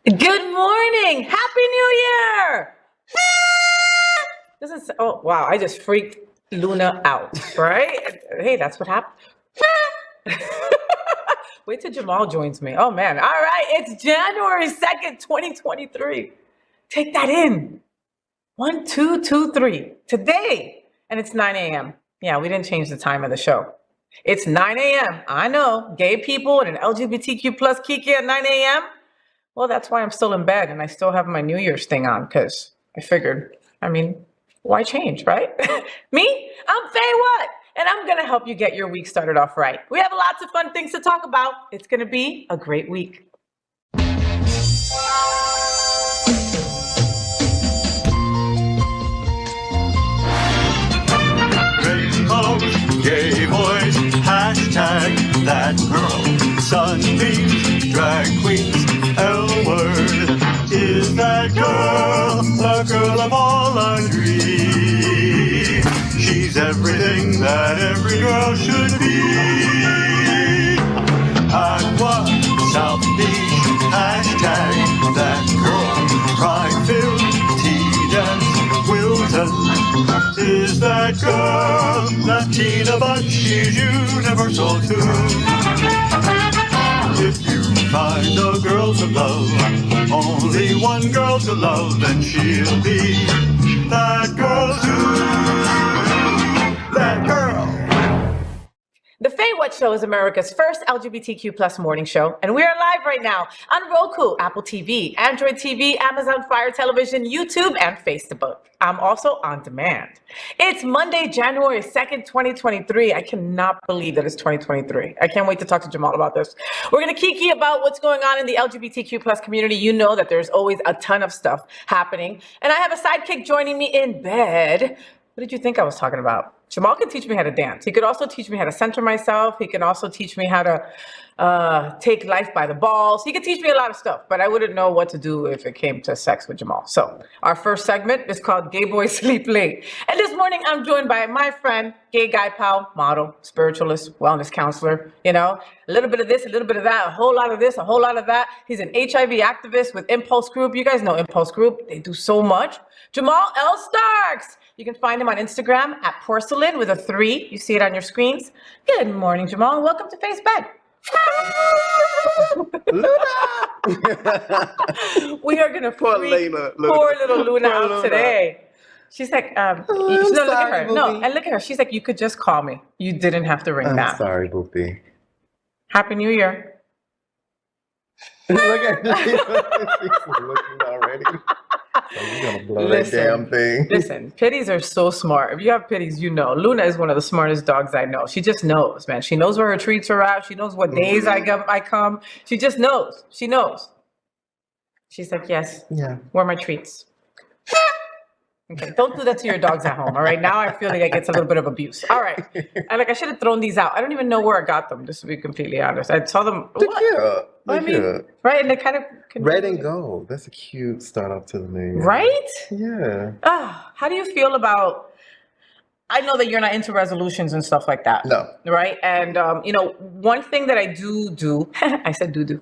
Good morning. Happy New Year. Oh, wow. I just freaked Luna out, right? Hey, that's what happened. Wait till Jamal joins me. Oh, man. All right. It's January 2nd, 2023. Take that in. 1, 2, 2, 3. Today. And it's 9 a.m. Yeah, we didn't change the time of the show. It's 9 a.m. I know. Gay people and an LGBTQ plus Kiki at 9 a.m. Well, that's why I'm still in bed and I still have my New Year's thing on because I figured, why change, right? Me? I'm FayWhat, and I'm going to help you get your week started off right. We have lots of fun things to talk about. It's going to be a great week. Gay boys, hashtag that girl, sunbeams, drag queens, L-word, is that girl, the girl of all I dream. She's everything that every girl should be. Aqua, South Beach, hashtag that girl, pride-filled, tea-dance, Wilton. Is that girl, Latina, but she's universal too. If you find a girl to love, only one girl to love, then she'll be that girl too. That girl. The FayWhat Show is America's first LGBTQ plus morning show, and we are live right now on Roku, Apple TV, Android TV, Amazon Fire Television, YouTube, and Facebook. I'm also on demand. It's Monday, January 2nd, 2023. I cannot believe that it's 2023. I can't wait to talk to Jamal about this. We're going to kiki about what's going on in the LGBTQ plus community. You know that there's always a ton of stuff happening. And I have a sidekick joining me in bed. What did you think I was talking about? Jamal can teach me how to dance. He could also teach me how to center myself. He can also teach me how to take life by the balls. He could teach me a lot of stuff, but I wouldn't know what to do if it came to sex with Jamal. So our first segment is called Gay Boys Sleep Late. And this morning I'm joined by my friend, gay guy pal, model, spiritualist, wellness counselor, a little bit of this, a little bit of that, a whole lot of this, a whole lot of that. He's an HIV activist with Impulse Group. You guys know Impulse Group. They do so much. Jamal L. Starks. You can find him on Instagram at porcelain with a 3. You see it on your screens. Good morning, Jamal, and welcome to Face Bed. We are going to poor little Luna out today. She's like, no, look at her. No, and look at her. She's like, you could just call me. You didn't have to ring that. I'm sorry, Boopy. Happy New Year. Look at her. She's looking already. You're gonna blow that damn thing. Listen, pitties are so smart. If you have pitties, you know. Luna is one of the smartest dogs I know. She just knows, man. She knows where her treats are at. She knows what days I come. She just knows. She knows. She's like, yes. Yeah. Where are my treats? Okay, don't do that to your dogs at home, all right? Now I feel like it's a little bit of abuse. All right. I should have thrown these out. I don't even know where I got them, just to be completely honest. I saw them. Right? And they kind of... Red and gold. That's a cute start off to the name. Right? Yeah. How do you feel about... I know that you're not into resolutions and stuff like that. No. Right? And, one thing that I do... I said do.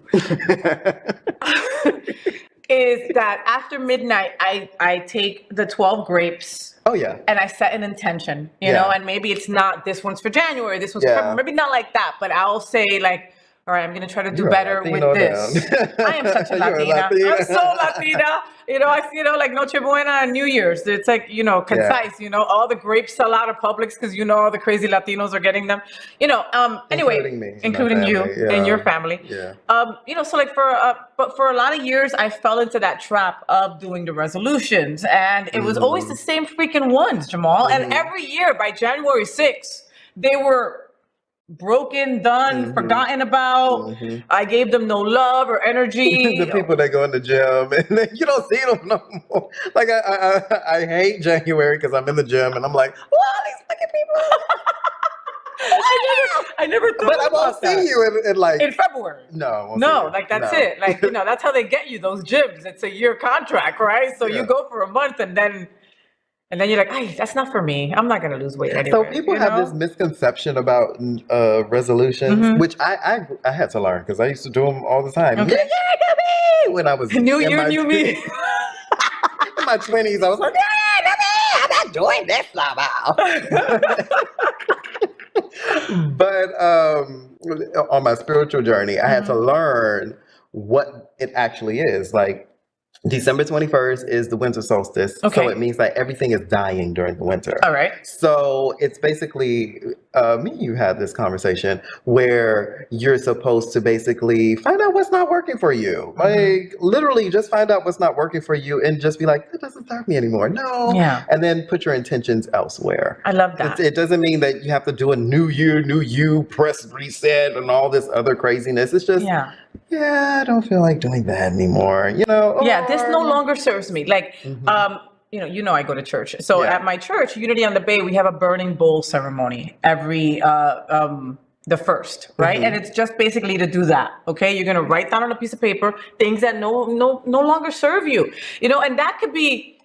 is that after midnight, I take the 12 grapes. Oh, yeah. And I set an intention, you know, and maybe it's not this one's for January, this one's for February, maybe not like that, but I'll say like, all right, I'm going to try to do better with this. I am such a Latina. I'm so Latina. Like Noche Buena and New Year's. It's like, concise, all the grapes sell out of Publix because, all the crazy Latinos are getting them. Anyway, including you and your family. Yeah. So like but for a lot of years, I fell into that trap of doing the resolutions. And it was always the same freaking ones, Jamal. And every year by January 6th, they were broken, done, forgotten about. I gave them no love or energy. The people that go in the gym and you don't see them no more. Like I hate January because I'm in the gym and I'm like, wow, these fucking people. I never thought I won't see you in February. No, like that's it. Like that's how they get you those gyms. It's a year contract, right? So you go for a month and then you're like, hey, that's not for me. I'm not going to lose weight anyway. So people have this misconception about resolutions, which I had to learn because I used to do them all the time. Okay. when I was New in year, my new me. in my 20s. I was like, I'm not doing this somehow. But on my spiritual journey, I had to learn what it actually is. Like, December 21st is the winter solstice. Okay. So it means that everything is dying during the winter. All right. So it's basically, me and you had this conversation where you're supposed to basically find out what's not working for you. Like, literally just find out what's not working for you and just be like, that doesn't serve me anymore. No. Yeah. And then put your intentions elsewhere. I love that. It doesn't mean that you have to do a new year, new you, press reset and all this other craziness. It's just, yeah, I don't feel like doing that anymore. You know? Yeah, this no longer serves me. Like, you know, I go to church. So at my church, Unity on the Bay, we have a burning bowl ceremony every the first, right? And it's just basically to do that. Okay, you're gonna write down on a piece of paper things that no longer serve you. You know, and that could be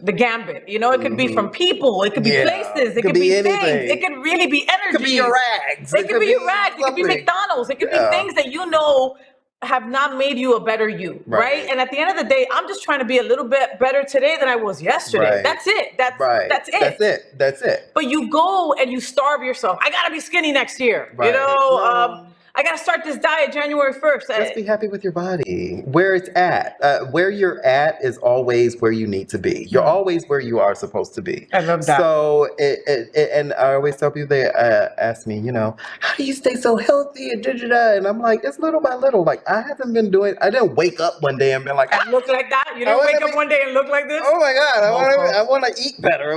the gambit. You know, it could be from people. It could be places. It could be anything. Things. It could really be energy. It could be your rags. It could be your rags. It could be McDonald's. It could be things that you know have not made you a better you, right? And at the end of the day, I'm just trying to be a little bit better today than I was yesterday. That's it. That's it. That's it. But you go and you starve yourself. I gotta be skinny next year. You know, I gotta start this diet January 1st. Just be happy with your body, where it's at. Where you're at is always where you need to be. You're always where you are supposed to be. I love that. So, and I always tell people, they ask me, you know, how do you stay so healthy and da-da-da? And I'm like, it's little by little. Like, I didn't wake up one day and be like, I look like that. You didn't wake up one day and look like this. Oh my God, I want to eat better.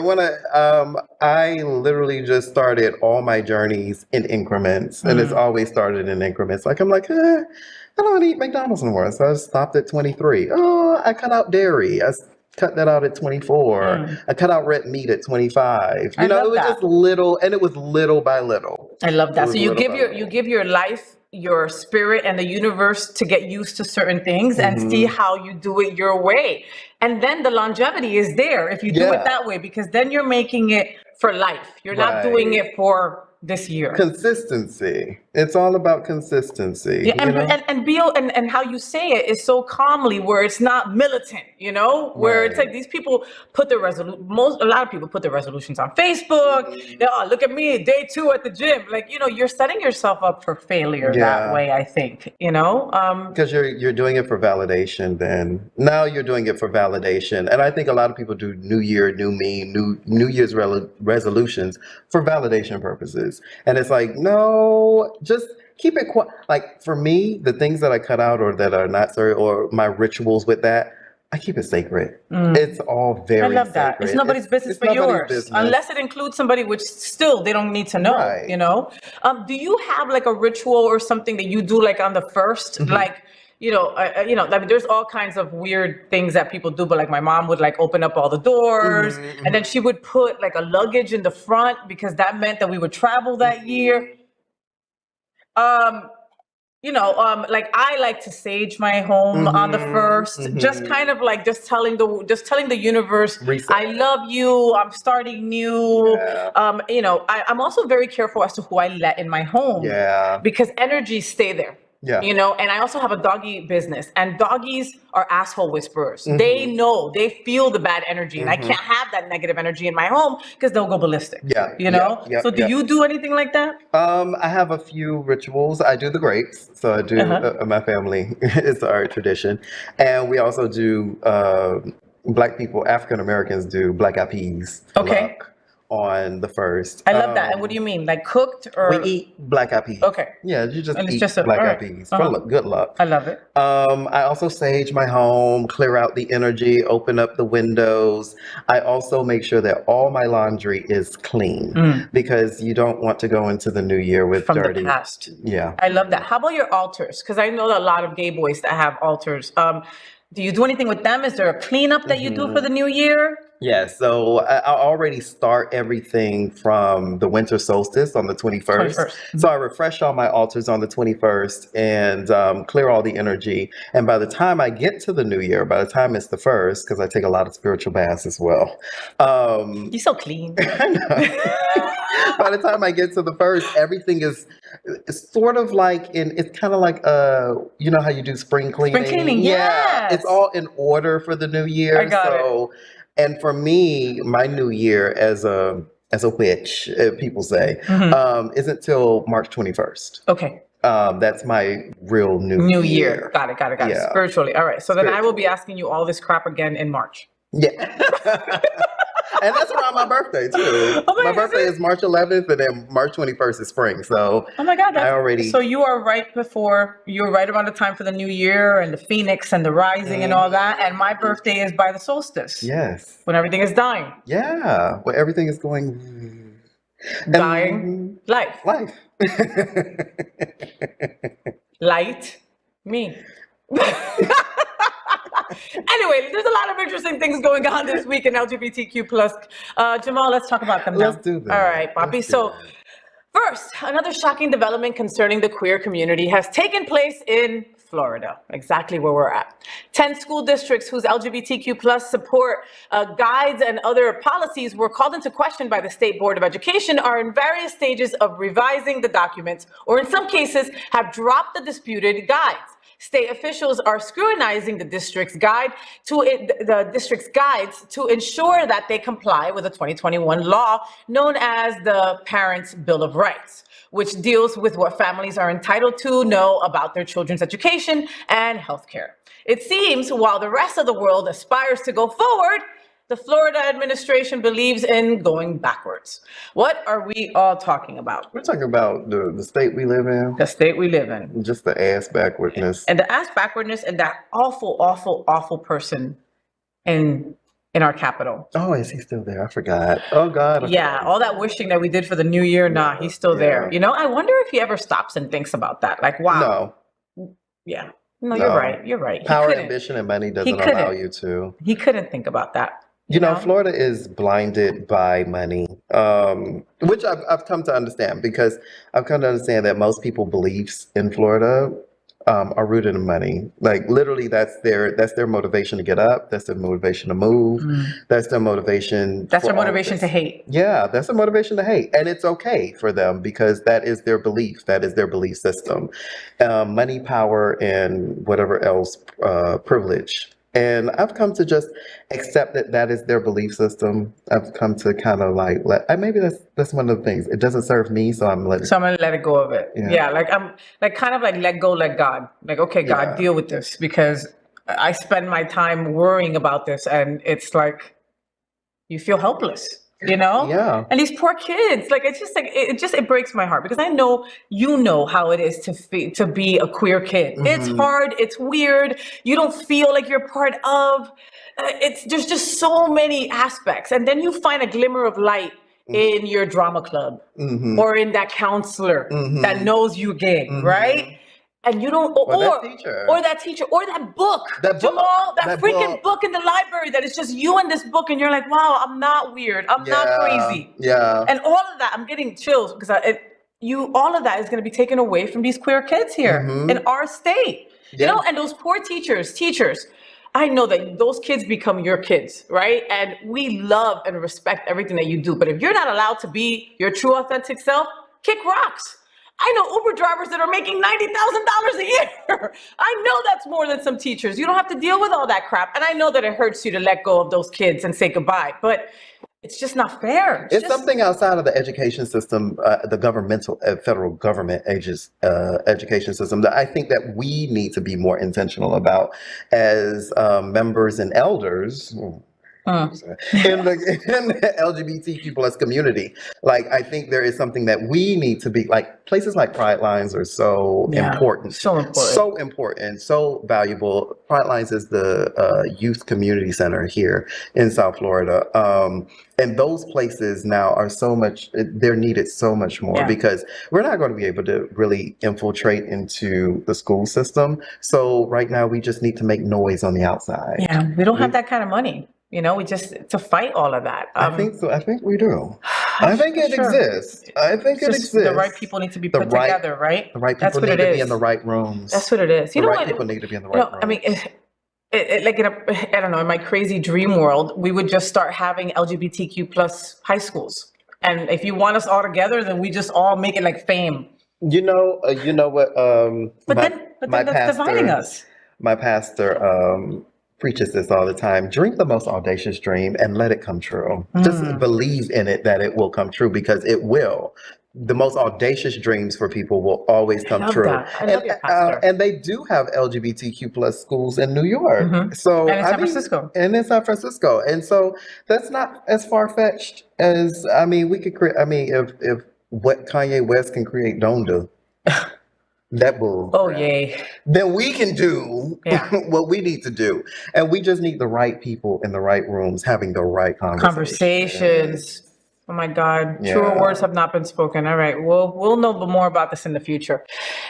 I literally just started all my journeys in increments, and it's always started in increments. Like, I'm like, I don't want to eat McDonald's anymore. So I stopped at 23. Oh, I cut out dairy. I cut that out at 24. I cut out red meat at 25. You know, it was just little, and it was little by little. I love that. So you give your life, your spirit, and the universe to get used to certain things and see how you do it your way. And then the longevity is there if you do it that way, because then you're making it for life. You're not doing it for this year. Consistency. It's all about consistency. Yeah, and how you say it is so calmly, where it's not militant, you know, where it's like these people put their a lot of people put their resolutions on Facebook. Oh, look at me, day 2 at the gym. Like, you know, you're setting yourself up for failure that way, I think, you know. Because you're doing it for validation then. Now you're doing it for validation. And I think a lot of people do New Year, New Me, New Year's resolutions for validation purposes. And it's like, no, just keep it quiet. Like, for me, the things that I cut out or that are not sorry, or my rituals with that, I keep it sacred. It's all very sacred. I love that. It's nobody's business but yours. Unless it includes somebody, which still they don't need to know, you know? Do you have like a ritual or something that you do like on the 1st? Like, you know, I mean, there's all kinds of weird things that people do, but like my mom would like open up all the doors and then she would put like a luggage in the front because that meant that we would travel that year. You know, like I like to sage my home on the 1st, just kind of like just telling the universe, I love you, I'm starting new. You know, I'm also very careful as to who I let in my home because energies stay there. You know, and I also have a doggy business, and doggies are asshole whisperers. They know, they feel the bad energy, and I can't have that negative energy in my home because they'll go ballistic. You know? So do you do anything like that? I have a few rituals. I do the grapes. So I do, my family, it's our tradition. And we also do, Black people, African Americans do black eyed peas. Okay. On the 1st. I love that. And what do you mean? Like cooked or? We eat black eyed peas. Okay. Yeah, you just eat black eyed peas. For good luck. I love it. I also sage my home, clear out the energy, open up the windows. I also make sure that all my laundry is clean because you don't want to go into the new year with from dirty. the past. Yeah. I love that. How about your altars? Because I know a lot of gay boys that have altars. Do you do anything with them? Is there a cleanup that you do for the new year? Yeah, so I already start everything from the winter solstice on the 21st. So I refresh all my altars on the 21st and clear all the energy. And by the time I get to the new year, by the time it's the 1st, because I take a lot of spiritual baths as well. You're so clean. I know. By the time I get to the first, everything is it's sort of like it's kind of like you know how you do spring cleaning? Spring cleaning, Yeah, it's yes. all in order for the new I year. got it. So, and for me, my new year as a witch, people say, isn't till March 21st. Okay. That's my real new New year. year. Got it. Yeah. Spiritually. All right. So then I will be Spiritually. asking you all this crap again in March. Yeah. And that's around my birthday too. Oh my My God, birthday is it? is March 11th, and then March 21st is spring. So Oh my God. I already. So you are you're right around the time for the new year and the phoenix and the rising and all that. And my birthday is by the solstice Yes. when everything is dying. Yeah. Well, everything is going. Dying. Life. Life. Light. Me. Anyway, there's a lot of interesting things going on this week in LGBTQ plus. Jamal, let's talk about them now. Let's do that. All right, Poppy. Let's do So that. first, another shocking development concerning the queer community has taken place in Florida, exactly where we're at. 10 school districts whose LGBTQ plus support guides and other policies were called into question by the State Board of Education are in various stages of revising the documents, or in some cases have dropped the disputed guides. State officials are scrutinizing the district's guides to ensure that they comply with the 2021 law known as the Parents' Bill of Rights, which deals with what families are entitled to know about their children's education and health care. It seems while the rest of the world aspires to go forward, the Florida administration believes in going backwards. What are we all talking about? We're talking about the state we live in, The state we live in. just the ass backwardness. And the ass backwardness and that awful, awful, awful person in our capital. Oh, is he still there? I forgot. Oh God. Yeah, all that wishing that we did for the new year, nah, he's still there. Yeah. You know, I wonder if he ever stops and thinks about that. Like, wow. No. Yeah. No, No. you're right. You're right. He Power, couldn't. ambition, and money doesn't couldn't. allow you to. He couldn't think about that. You know, Florida is blinded by money, which I've come to understand because I've come to understand that most people's beliefs in Florida are rooted in money. Like literally, that's their motivation to get up. That's their motivation to move. That's their motivation. That's for their all of motivation this. to hate. Yeah, that's a motivation to hate, and it's okay for them because that is their belief. That is their belief system. Money, power, and whatever else, privilege. And I've come to just accept that that is their belief system. I've come to kind of like maybe that's one of the things. It doesn't serve me, so I'm letting. So I'm gonna let it go of it. Yeah. Yeah, like I'm like kind of like let go, let God. Like, okay, God, Yeah. deal with this because I spend my time worrying about this and it's like you feel helpless. You know? Yeah. And these poor kids, like it's just like it breaks my heart because I know you know how it is to be a queer kid. It's hard, it's weird. You don't feel like you're part of. There's just so many aspects, and then you find a glimmer of light in your drama club or in that counselor that knows you gay, right? And you don't, Or that teacher. or that teacher, or that book, That book. Jamal, that That freaking book in the library that is just you and this book, and you're like, wow, I'm not weird, I'm not crazy, Yeah. and all of that, I'm getting chills because all of that is going to be taken away from these queer kids here in our state, you know, and those poor teachers. I know that those kids become your kids, right? And we love and respect everything that you do, but if you're not allowed to be your true, authentic self, kick rocks. I know Uber drivers that are making $90,000 a year. I know that's more than some teachers. You don't have to deal with all that crap. And I know that it hurts you to let go of those kids and say goodbye, but it's just not fair. It's something outside of the education system, the governmental, federal government education system that I think that we need to be more intentional about as members and elders. In the LGBTQ plus community. Like, I think there is something that we need to be, like, places like Pride Lines are so important. So important. So important, so valuable. Pride Lines is the youth community center here in South Florida. And those places now are so much, they're needed so much more because we're not going to be able to really infiltrate into the school system. So right now we just need to make noise on the outside. Yeah, we don't have that kind of money. You know, we just to fight all of that. I think so. I think we do. I think it exists. I think it exists. The right people need to be put together, right? The right people need to be in the right rooms. That's what it is. You know what? People need to be in the right rooms. I mean, like I don't know, in my crazy dream world, we would just start having LGBTQ plus high schools And if you want us all together, then we just all make it like fame. You know what? But then that's dividing us. My pastor preaches this all the time. Dream the most audacious dream and let it come true. Just believe in it that it will come true, because it will. The most audacious dreams for people will always come true. I love your pastor. And they do have LGBTQ plus schools in New York. So And in San Francisco. And in San Francisco. And so that's not as far-fetched as, we could create, if what Kanye West can create Donda, that bull. Oh, yay. Then we can do what we need to do. And we just need the right people in the right rooms having the right conversations. Oh my God, truer words have not been spoken. All right, we'll know more about this in the future.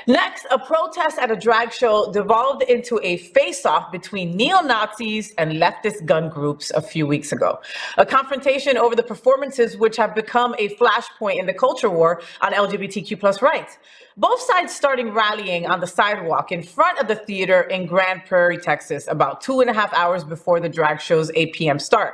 Next, a protest at a drag show devolved into a face-off between neo-Nazis and leftist gun groups a few weeks ago. A confrontation over the performances, which have become a flashpoint in the culture war on LGBTQ plus rights. Both sides starting rallying on the sidewalk in front of the theater in Granbury, Texas, about 2.5 hours before the drag show's 8 p.m. start.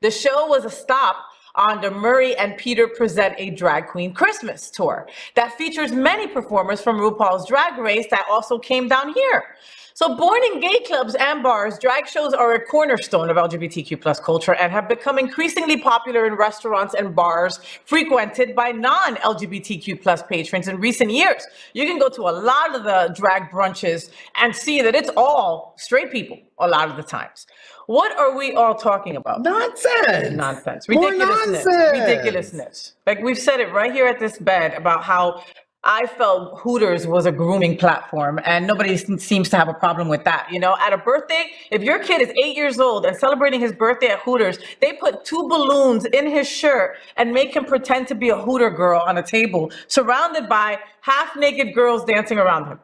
The show was a stop on the Murray and Peter Present a Drag Queen Christmas tour that features many performers from RuPaul's Drag Race that also came down here. So born in gay clubs and bars, drag shows are a cornerstone of LGBTQ plus culture and have become increasingly popular in restaurants and bars frequented by non-LGBTQ plus patrons in recent years. You can go to a lot of the drag brunches and see that it's all straight people a lot of the times. What are we all talking about? Nonsense. Ridiculousness. Like we've said it right here at this bed about how I felt Hooters was a grooming platform and nobody seems to have a problem with that. You know, at a birthday, if your kid is 8 years old and celebrating his birthday at Hooters, they put 2 balloons in his shirt and make him pretend to be a Hooter girl on a table surrounded by half-naked girls dancing around him.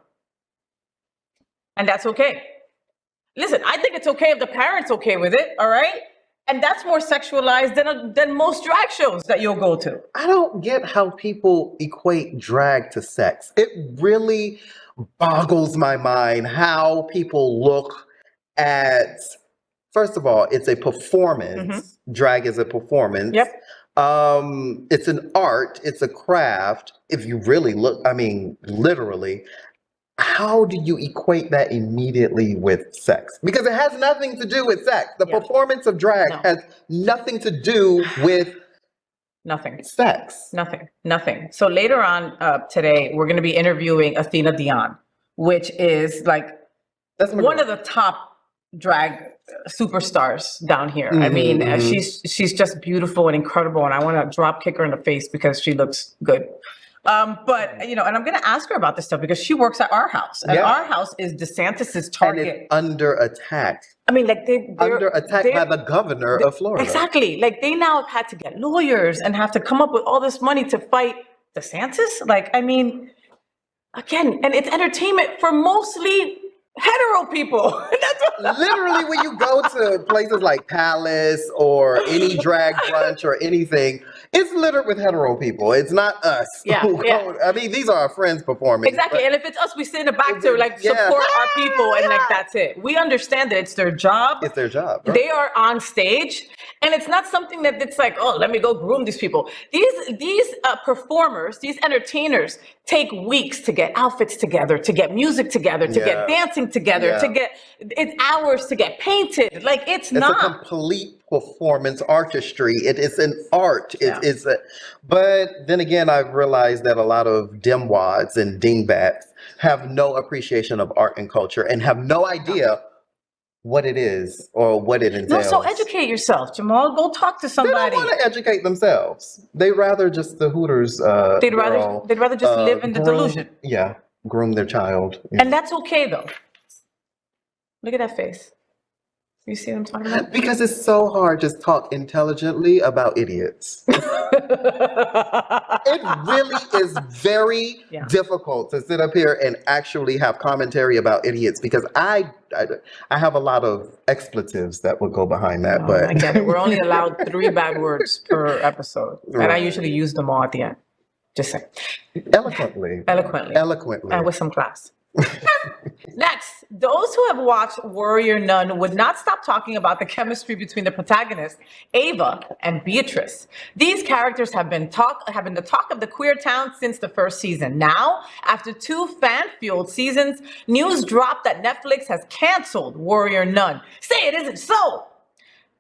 And that's okay. Listen, I think it's okay if the parent's okay with it, all right? And that's more sexualized than most drag shows that you'll go to. I don't get how people equate drag to sex. It really boggles my mind how people look at, first of all, it's a performance. Drag is a performance. Yep. It's an art, it's a craft. If you really look, literally, how do you equate that immediately with sex? Because it has nothing to do with sex. The performance of drag has nothing to do with sex. Nothing. So later on today, we're going to be interviewing Athena Dion, which is like one of the top drag superstars down here. She's just beautiful and incredible, and I want to drop kick her in the face because she looks good. But, you know, and I'm going to ask her about this stuff because she works at our house. And our house is DeSantis's target. And it's under attack. Like they're under attack by the governor of Florida. Exactly. Like they now have had to get lawyers and have to come up with all this money to fight DeSantis. Again, and it's entertainment for mostly hetero people. Literally, when you go to places like Palace or any drag brunch or anything, it's littered with hetero people. It's not us. These are our friends performing. Exactly. And if it's us, we sit in the back to support our people and that's it. We understand that it's their job. It's their job. Right? They are on stage. And it's not something that it's like, oh, let me go groom these people. These performers, these entertainers take weeks to get outfits together, to get music together, to get dancing together, it's hours to get painted. It's not a complete performance artistry. It is an art. But then again, I've realized that a lot of dimwads and dingbats have no appreciation of art and culture and have no idea what it is or what it entails. No, so educate yourself, Jamal. Go talk to somebody. They don't want to educate themselves. They rather just the Hooters. They'd rather just live in the delusion. Yeah, groom their child. And that's okay though. Look at that face. You see what I'm talking about? Because it's so hard to talk intelligently about idiots. It really is very difficult to sit up here and actually have commentary about idiots because I have a lot of expletives that would go behind that. But I get it. We're only allowed 3 bad words per episode. And I usually use them all at the end. Just saying. Eloquently. And with some class. Next, those who have watched Warrior Nun would not stop talking about the chemistry between the protagonists, Ava and Beatrice. These characters have been the talk of the queer town since the first season. Now, after 2 fan-fueled seasons, news dropped that Netflix has canceled Warrior Nun. Say it isn't so!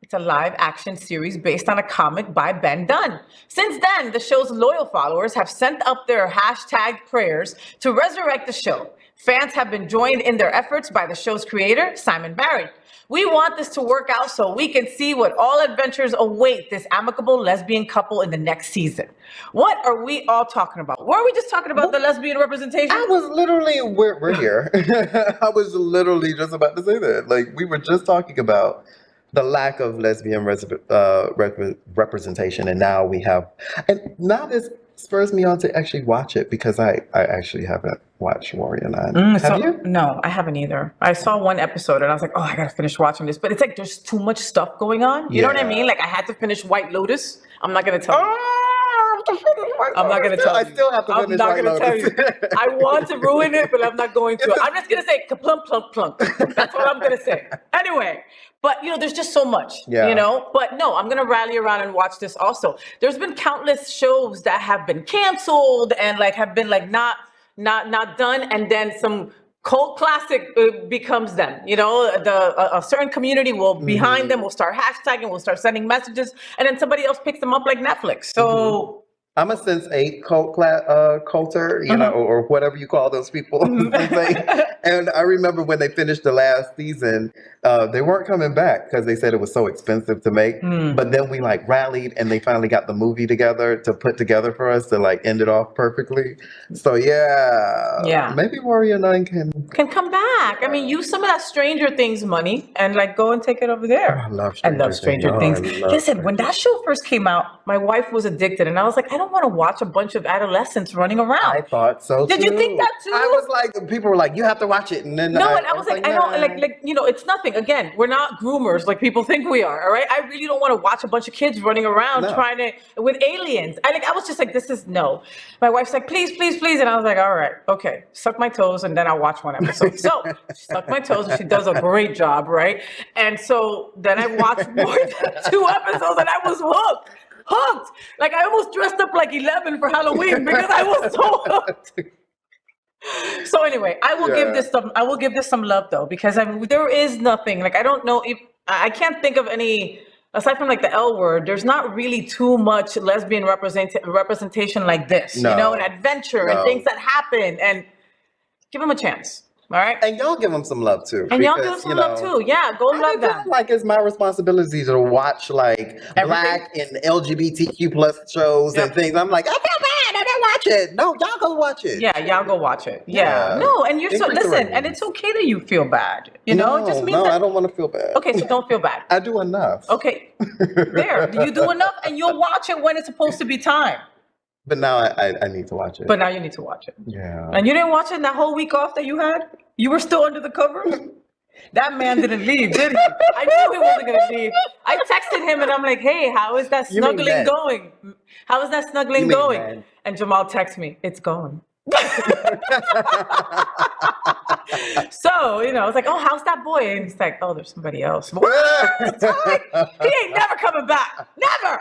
It's a live-action series based on a comic by Ben Dunn. Since then, the show's loyal followers have sent up their hashtag prayers to resurrect the show. Fans have been joined in their efforts by the show's creator, Simon Barry. We want this to work out so we can see what all adventures await this amicable lesbian couple in the next season. What are we all talking about? Were we just talking about the lesbian representation? I was literally, we're here. I was literally just about to say that. Like, we were just talking about the lack of lesbian representation, and now we have, and now this spurs me on to actually watch it because I actually haven't watched Warrior Nun. Have you? No, I haven't either. I saw 1 episode and I was like, oh, I gotta finish watching this. But it's like there's too much stuff going on. You know what I mean? Like I had to finish White Lotus. I'm not gonna tell you. I'm not gonna tell you. I still have to finish White Lotus. Tell you. I want to ruin it, but I'm not going to. I'm just gonna say kaplunk plunk plunk. That's what I'm gonna say. Anyway, but there's just so much. But no, I'm gonna rally around and watch this also. There's been countless shows that have been canceled and like have been like not done, and then some cult classic becomes them. A certain community will behind them, will start hashtagging, will start sending messages, and then somebody else picks them up like Netflix. So I'm a Sense8 culter, or whatever you call those people. And I remember when they finished the last season, they weren't coming back because they said it was so expensive to make. But then we like rallied and they finally got the movie together to put together for us to like end it off perfectly. So yeah, maybe Warrior Nun can come back. I mean, use some of that Stranger Things money and like go and take it over there. I love Stranger Things. Listen, when that show first came out, my wife was addicted, and I was like, I don't want to watch a bunch of adolescents running around. I thought so too. Did you think that too? I was like, people were like, you have to watch it, and then and I was like, I don't like it's nothing. Again, we're not groomers like people think we are. All right, I really don't want to watch a bunch of kids running around trying to with aliens. I was just like, this is no. My wife's like, please, please, please, and I was like, all right, okay, suck my toes, and then I'll watch 1 episode. So she sucked my toes, and she does a great job, right? And so then I watched more than 2 episodes, and I was hooked. Like I almost dressed up like 11 for Halloween because I was so hooked. So anyway, I will give this some love though, because there is nothing, like I don't know if I can't think of any aside from like the L word. There's not really too much lesbian representation like this, and adventure and things that happen, and give them a chance. All right. And y'all give them some love too. And y'all give them some love too. Yeah, go love them. Like it's my responsibility to watch like Black and LGBTQ plus shows and things. I'm like, I feel bad. I didn't watch it. No, y'all go watch it. Yeah, y'all go watch it. Yeah. No, and listen, and it's okay that you feel bad. It just means I don't want to feel bad. Okay, so don't feel bad. I do enough. Okay. There. You do enough, and you'll watch it when it's supposed to be time. But now I need to watch it. But now you need to watch it. Yeah. And you didn't watch it that whole week off that you had? You were still under the covers? That man didn't leave, did he? I knew he wasn't going to leave. I texted him and I'm like, hey, how is that snuggling going? How is that snuggling going? Man. And Jamal texts me, it's going. So, I was like, oh, how's that boy? And he's like, oh, there's somebody else. He ain't never coming back. Never.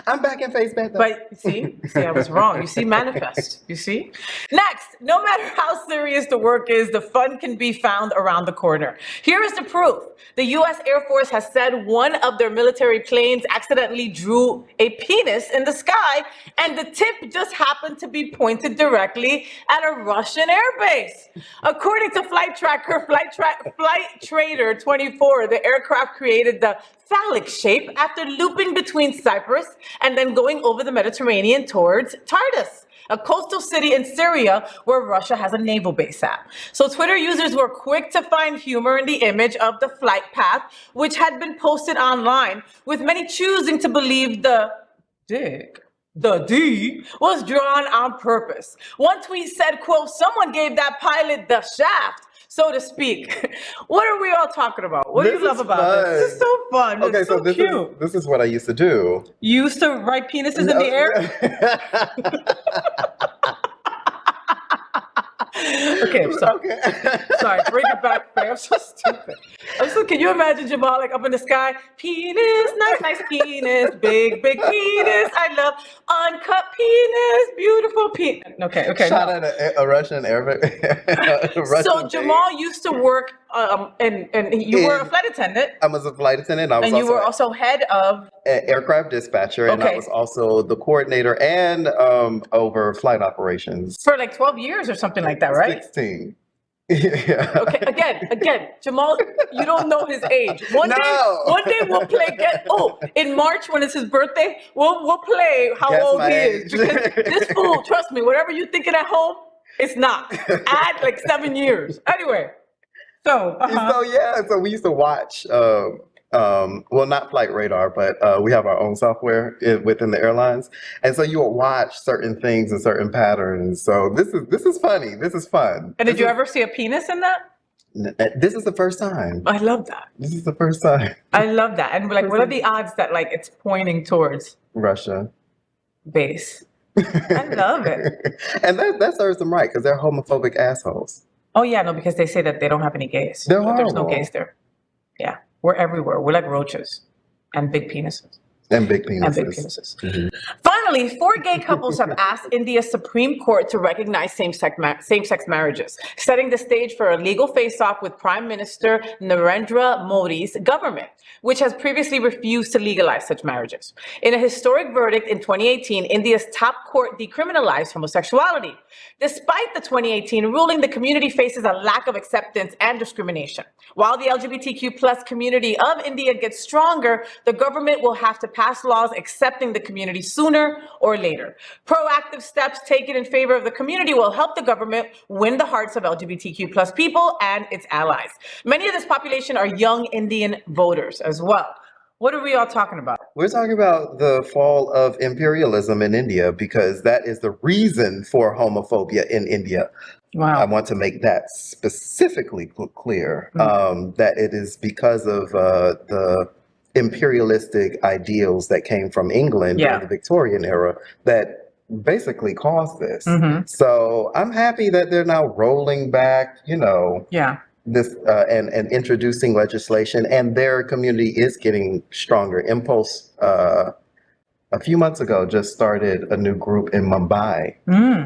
I'm back in face bed though. But see, I was wrong. You see, manifest. You see? Next, no matter how serious the work is, the fun can be found around the corner. Here is the proof. The U.S. Air Force has said one of their military planes accidentally drew a penis in the sky, and the tip just happened to be pointed directly at a Russian airbase. According to Flight Trader 24, the aircraft created the phallic shape after looping between Cyprus and then going over the Mediterranean towards Tartus, a coastal city in Syria where Russia has a naval base at. So Twitter users were quick to find humor in the image of the flight path, which had been posted online, with many choosing to believe the D was drawn on purpose. One tweet said, quote, someone gave that pilot the shaft, so to speak. What are we all talking about? What do you love about this? This is so fun. Okay, it's so cute. This is what I used to do. You used to write penises in the air? Okay, I'm sorry. Okay. Sorry, bring it back, Faye. I'm so stupid. Can you imagine Jamal like up in the sky? Penis, nice penis, big penis. I love uncut penis, beautiful penis. Okay. Shot No. at a Russian So Jamal used to work, and you were a flight attendant, I was a flight attendant. I was and you also were also head of. an aircraft dispatcher, and I Okay. was also the coordinator and over flight operations. For like 12 years or something like that, right? 16. Yeah. Okay, again, Jamal, you don't know his age. One day we'll play in March when it's his birthday, we'll play how Guess old my he is. age. Because this fool, trust me, whatever you're thinking at home, it's not. Add like 7 years. Anyway, so So we used to watch well, not Flight Radar, but we have our own software within the airlines, and so you will watch certain things and certain patterns. So this is funny. This is fun. And did you ever see a penis in that? This is the first time. I love that. This is the first time. I love that. And like, what are the odds that like it's pointing towards Russia. base? I love it. And that serves them right because they're homophobic assholes. Oh yeah, no, because they say that they don't have any gays. They're But there's no horrible. gays there. Yeah, we're everywhere. We're like roaches, and big penises. And big penises. And big penises. Mhm. Finally, 4 gay couples have asked India's Supreme Court to recognize same-sex marriages, setting the stage for a legal face-off with Prime Minister Narendra Modi's government, which has previously refused to legalize such marriages. In a historic verdict in 2018, India's top court decriminalized homosexuality. Despite the 2018 ruling, the community faces a lack of acceptance and discrimination. While the LGBTQ plus community of India gets stronger, the government will have to pass laws accepting the community sooner or later. Proactive steps taken in favor of the community will help the government win the hearts of LGBTQ plus people and its allies. Many of this population are young Indian voters as well. What are we all talking about? We're talking about the fall of imperialism in India because that is the reason for homophobia in India. I Wow. want to make that specifically clear, that it is because of the imperialistic ideals that came from England Yeah. during the Victorian era that basically caused this. Mhm. So I'm happy that they're now rolling back, Yeah. this and introducing legislation, and their community is getting stronger. Impulse a few months ago just started a new group in Mumbai,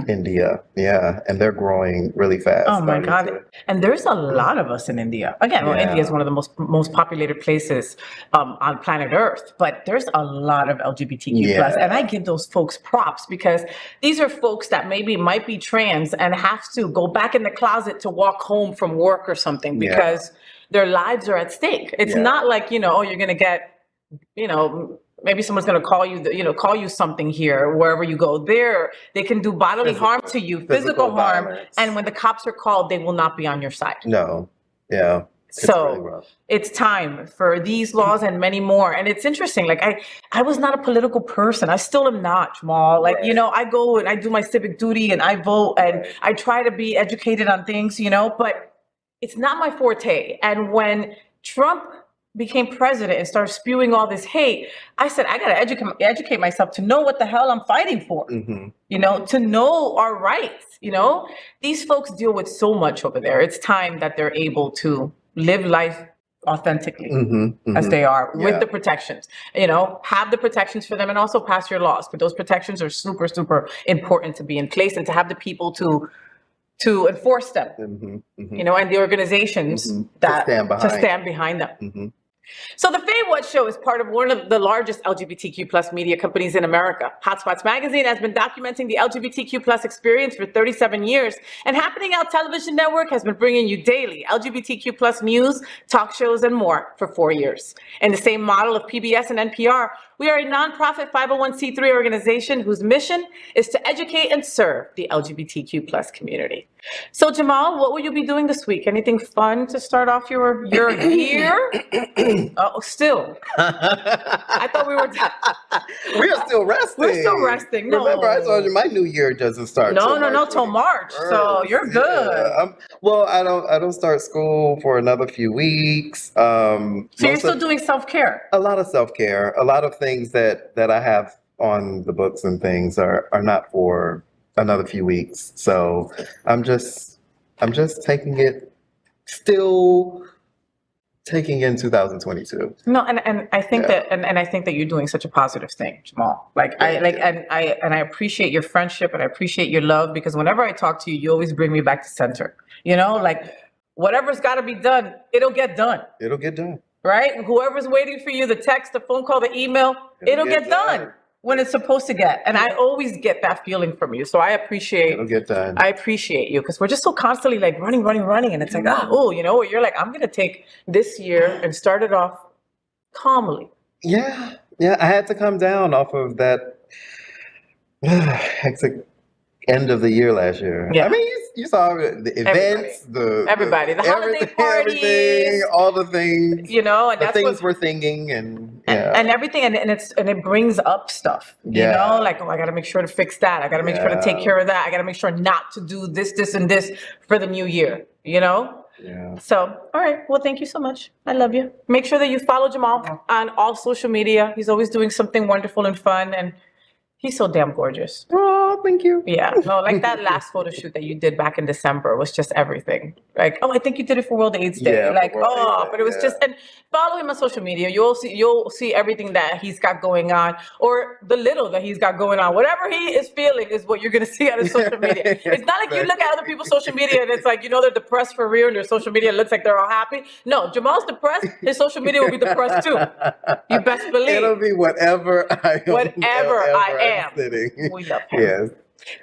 India. Yeah, and they're growing really fast. Oh my starting God. to- And there's a lot of us in India. Again, well, India is Yeah. one of the most populated places on planet Earth, but there's a lot of LGBTQ plus, Yeah. and I give those folks props because these are folks that maybe might be trans and have to go back in the closet to walk home from work or something Yeah. because their lives are at stake. It's Yeah. not like, oh, you're going to get, maybe someone's going to call you, call you something here, wherever you go. There, they can do bodily harm to you, physical harm. violence. And when the cops are called, they will not be on your side. No, yeah. It's So really rough. it's time for these laws and many more. And it's interesting. Like I was not a political person. I still am not, Jamal. Like, Right. I go and I do my civic duty and I vote and Right. I try to be educated on things, but it's not my forte. And when Trump became president and started spewing all this hate, I said, I got to educate myself to know what the hell I'm fighting for, to know our rights. These folks deal with so much over there. It's time that they're able to live life authentically as they are with Yeah. the protections, have the protections for them and also pass your laws. But those protections are super, super important to be in place and to have the people to enforce them, and the organizations that stand stand behind them. behind. So the FayWhat show is part of one of the largest LGBTQ plus media companies in America. Hotspots Magazine has been documenting the LGBTQ plus experience for 37 years, and Happening Out Television Network has been bringing you daily LGBTQ plus news, talk shows, and more for 4 years. In the same model of PBS and NPR, we are a nonprofit 501c3 organization whose mission is to educate and serve the LGBTQ plus community. So Jamal, what will you be doing this week? Anything fun to start off your year? Oh, still. I thought we were. We're still resting. We're still resting. No. Remember, I told you my new year doesn't start. Till March. So you're good. Yeah. Well, I don't start school for another few weeks. So you're still doing self-care. A lot of self-care. A lot of things that I have on the books and things are not for another few weeks. So I'm just I'm just still taking in 2022. No, and I think that and I think that you're doing such a positive thing, Jamal. I appreciate your friendship and I appreciate your love, because whenever I talk to you, you always bring me back to center. You know, like whatever's got to be done, it'll get done. It'll get done. Right? Whoever's waiting for you, the text, the phone call, the email, it'll get done when it's supposed to get. And I always get that feeling from you. So I appreciate It'll get done. I appreciate you, because we're just so constantly like running. And it's like, you know, you're like, I'm going to take this year and start it off calmly. Yeah. I had to come down off of that hectic end of the year last year. Yeah. I mean, you saw the events, the holiday parties, everything, all the things. You know, and the that's things we're thinking, and everything, and it brings up stuff. You know, like, oh, I got to make sure to fix that. I got to make sure to take care of that. I got to make sure not to do this, and this for the new year. You know. Yeah. So, all right. Well, thank you so much. I love you. Make sure that you follow Jamal on all social media. He's always doing something wonderful and fun, and he's so damn gorgeous. Oh, thank you. Yeah. No, like that last photo shoot that you did back in December was just everything. Like, oh, I think you did it for World AIDS Day. Yeah, like, for World AIDS Day, but it was just, and follow him on social media. You'll see everything that he's got going on, or the little that he's got going on. Whatever he is feeling is what you're going to see on his social media. It's not like you look at other people's social media and it's like, you know, they're depressed for real and their social media looks like they're all happy. No, Jamal's depressed. His social media will be depressed too. You best believe. It'll be whatever I am. Whatever I am. Sitting. We love him. Yes.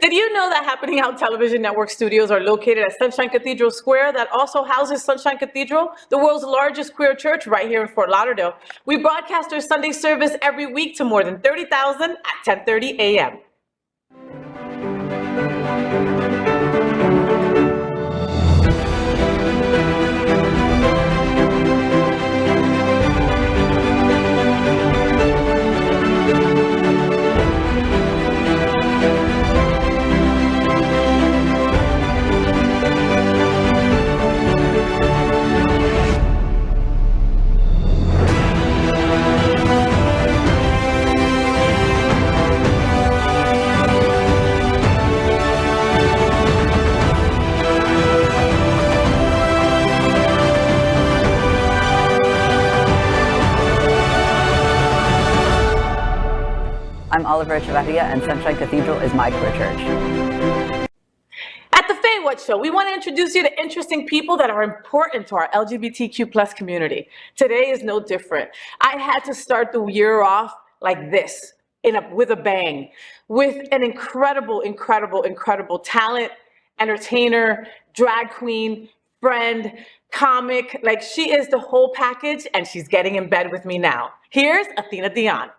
Did you know that Happening Out Television Network studios are located at Sunshine Cathedral Square, that also houses Sunshine Cathedral, the world's largest queer church right here in Fort Lauderdale? We broadcast our Sunday service every week to more than 30,000 at 10:30 a.m. I'm Oliver Echevarria, and Sunshine Cathedral is my queer church. At the FayWhat Show, we want to introduce you to interesting people that are important to our LGBTQ plus community. Today is no different. I had to start the year off like this, with a bang, with an incredible talent, entertainer, drag queen, friend, comic. Like, she is the whole package, and she's getting in bed with me now. Here's Athena Dion.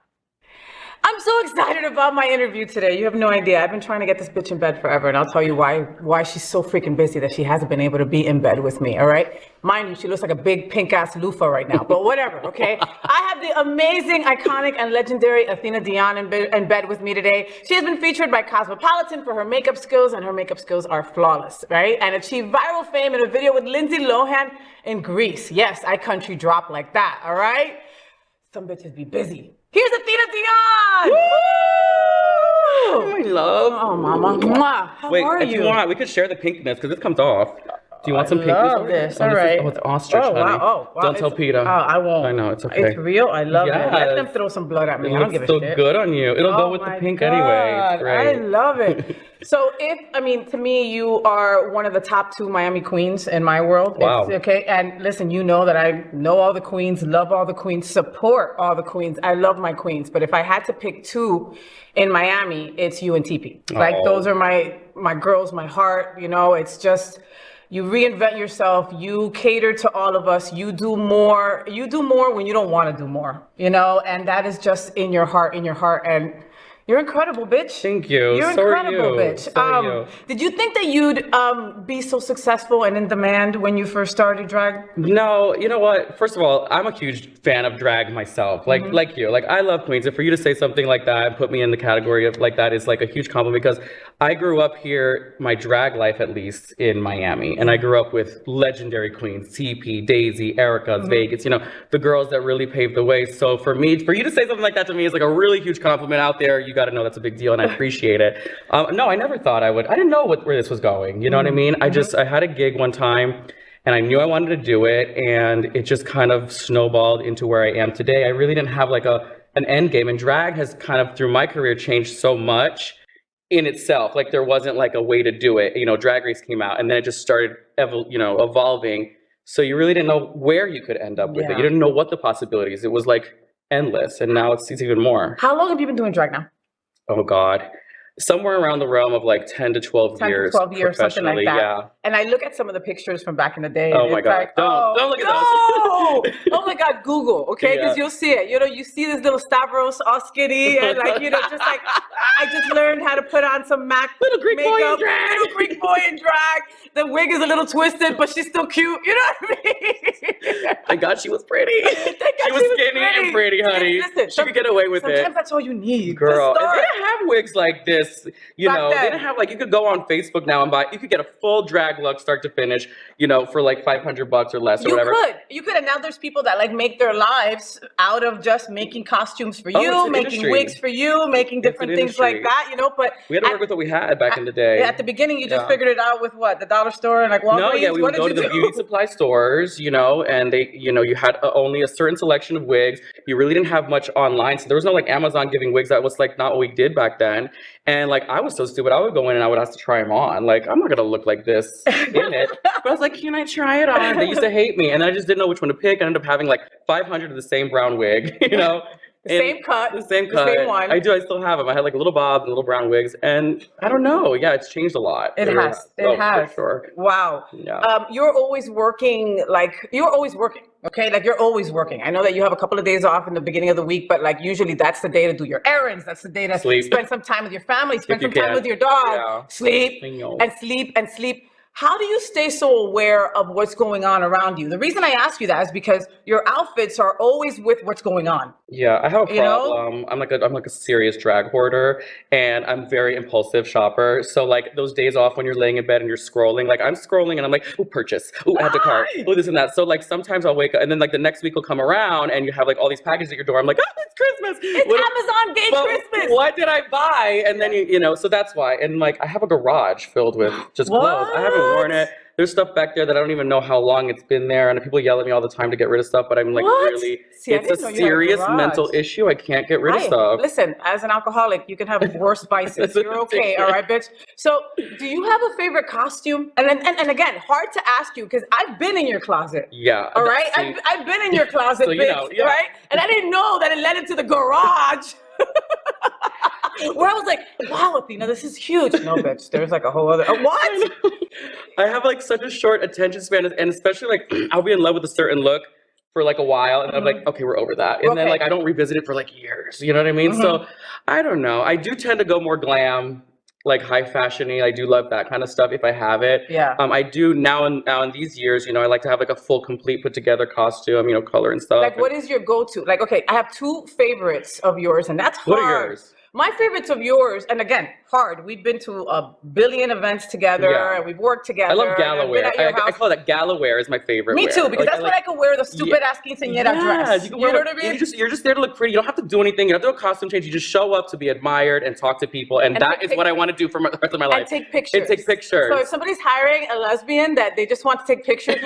I'm so excited about my interview today. You have no idea. I've been trying to get this bitch in bed forever, and I'll tell you why she's so freaking busy that she hasn't been able to be in bed with me, all right? Mind you, she looks like a big pink-ass loofah right now, but whatever, okay? I have the amazing, iconic, and legendary Athena Dion in bed with me today. She has been featured by Cosmopolitan for her makeup skills, and her makeup skills are flawless, right? And achieved viral fame in a video with Lindsay Lohan in Greece. Yes, I country drop like that, all right? Some bitches be busy. Here's Athena Dion! Woo! Hi, love. Oh, mama. Mwah. How are if you? you want, we could share the pinkness because this comes off. Do you want some pinkness? Love this. All right. Oh, it's ostrich, honey. Wow. Don't tell Peter. Oh, I won't. I know, it's okay. It's real. I love it. Let Yes. them throw some blood at me. It I don't give a looks so shit. good on you. It'll go with the my pink God. anyway. It's great. I love it. So to me, you are one of the top 2 Miami queens in my world. Wow. Okay. And listen, you know that I know all the queens, love all the queens, support all the queens. I love my queens. But if I had to pick 2 in Miami, it's you and TP. Like, those are my girls, my heart. You know, it's just, you reinvent yourself. You cater to all of us. You do more when you don't want to do more, you know, and that is just in your heart. And you're incredible, bitch. Thank you. You're So are incredible, you. bitch. So are you. Did you think that you'd be so successful and in demand when you first started drag? No, you know what? First of all, I'm a huge fan of drag myself. Like you. Like, I love queens. And for you to say something like that and put me in the category of like that is like a huge compliment, because I grew up here, my drag life at least, in Miami. And I grew up with legendary queens, TP, Daisy, Erica, Vegas, you know, the girls that really paved the way. So for you to say something like that to me is like a really huge compliment out there. You got to know that's a big deal and I appreciate it. No, I never thought I would. I didn't know where this was going. You know what I mean? I had a gig one time and I knew I wanted to do it. And it just kind of snowballed into where I am today. I really didn't have like an end game. And drag has kind of, through my career, changed so much in itself. Like there wasn't like a way to do it. You know, Drag Race came out and then it just started evolving. So you really didn't know where you could end up with it. You didn't know what the possibilities. It was like endless. And now it's even more. How long have you been doing drag now? Oh God. Somewhere around the realm of like 10 to 12 years. 10 to 12 years, something like that. Yeah. And I look at some of the pictures from back in the day. Oh my God. Like, Don't look at those. Oh my God, Google, okay? Because you'll see it. You know, you see this little Stavros all skinny and like, you know, just like, I just learned how to put on some MAC Little Greek makeup. boy in drag. Little Greek boy in drag. The wig is a little twisted, but she's still cute. You know what I mean? Thank God she was pretty. Thank God She was skinny and pretty, honey. Listen, she could get away with it. Sometimes that's all you need. Girl, to and start. they didn't have wigs like this, you Back know. then. They didn't have like, you could go on Facebook now and buy, you could get a full drag look start to finish, you know, for like $500 or less or whatever. You could, and now there's people that like make their lives out of just making costumes for you, making industry. Wigs for you, making different things like that, you know. But we had to work with what we had back in the day. At the beginning, you just figured it out with what, the dollar store and like Walgreens. No, yeah, we would go to the beauty supply stores, you know, and they, you know, you had only a certain selection of wigs. You really didn't have much online, so there was no like Amazon giving wigs. That was like not what we did back then. And like I was so stupid, I would go in and I would ask to try them on. Like I'm not gonna look like this in it. But I was like, can I try it on? They used to hate me, and I just didn't know which one to pick. I ended up having like 500 of the same brown wig, you know. The same cut. The same one. I still have them. I had like little bobs and little brown wigs, and I don't know. Yeah, it's changed a lot. It has. For sure. Wow. Yeah. You're always working. Okay, like you're always working. I know that you have a couple of days off in the beginning of the week, but like usually that's the day to do your errands. That's the day to spend some time with your family, spend some time with your dog, sleep and sleep and sleep. How do you stay so aware of what's going on around you? The reason I ask you that is because your outfits are always with what's going on. Yeah, I have a problem. You know? I'm like a serious drag hoarder, and I'm very impulsive shopper. So like those days off when you're laying in bed and you're scrolling, like I'm scrolling and I'm like, oh, purchase, oh, add to cart, oh, this and that. So like sometimes I'll wake up and then like the next week will come around and you have like all these packages at your door. I'm like, oh, it's Christmas. It's Amazon Day Christmas. What did I buy? And then you know, so that's why. And like I have a garage filled with just clothes. I haven't worn it. There's stuff back there that I don't even know how long it's been there, and people yell at me all the time to get rid of stuff, but I'm like, really, it's a serious mental issue. I can't get rid of stuff. Listen, as an alcoholic, you can have worse vices. You're okay, all right, bitch? So, do you have a favorite costume? And again, hard to ask you, because I've been in your closet. Yeah. All right? I've been in your closet, so, bitch, right? And I didn't know that it led into the garage. Where I was like, wow, Athena, this is huge. No, bitch, there's like a whole other, what? I have like such a short attention span, and especially like I'll be in love with a certain look for like a while, and I'm like, okay, we're over that. And then like I don't revisit it for like years, you know what I mean? So I don't know. I do tend to go more glam, like high fashion-y. I do love that kind of stuff if I have it. Yeah. I do now in these years, you know, I like to have like a full, complete, put together costume, you know, color and stuff. Like, what is your go-to? Like, okay, I have two favorites of yours, and that's hard. What are yours? My favorites of yours, and again, hard. We've been to a billion events together, and we've worked together. I love gala wear. I call that gala wear is my favorite. Me too, because that's when I can wear the stupid ass quinceañera dress. You know what I mean? You're just there to look pretty. You don't have to do anything. You don't have to do a costume change. You just show up to be admired and talk to people, and that is what I want to do for the rest of my life. And take pictures. So if somebody's hiring a lesbian that they just want to take pictures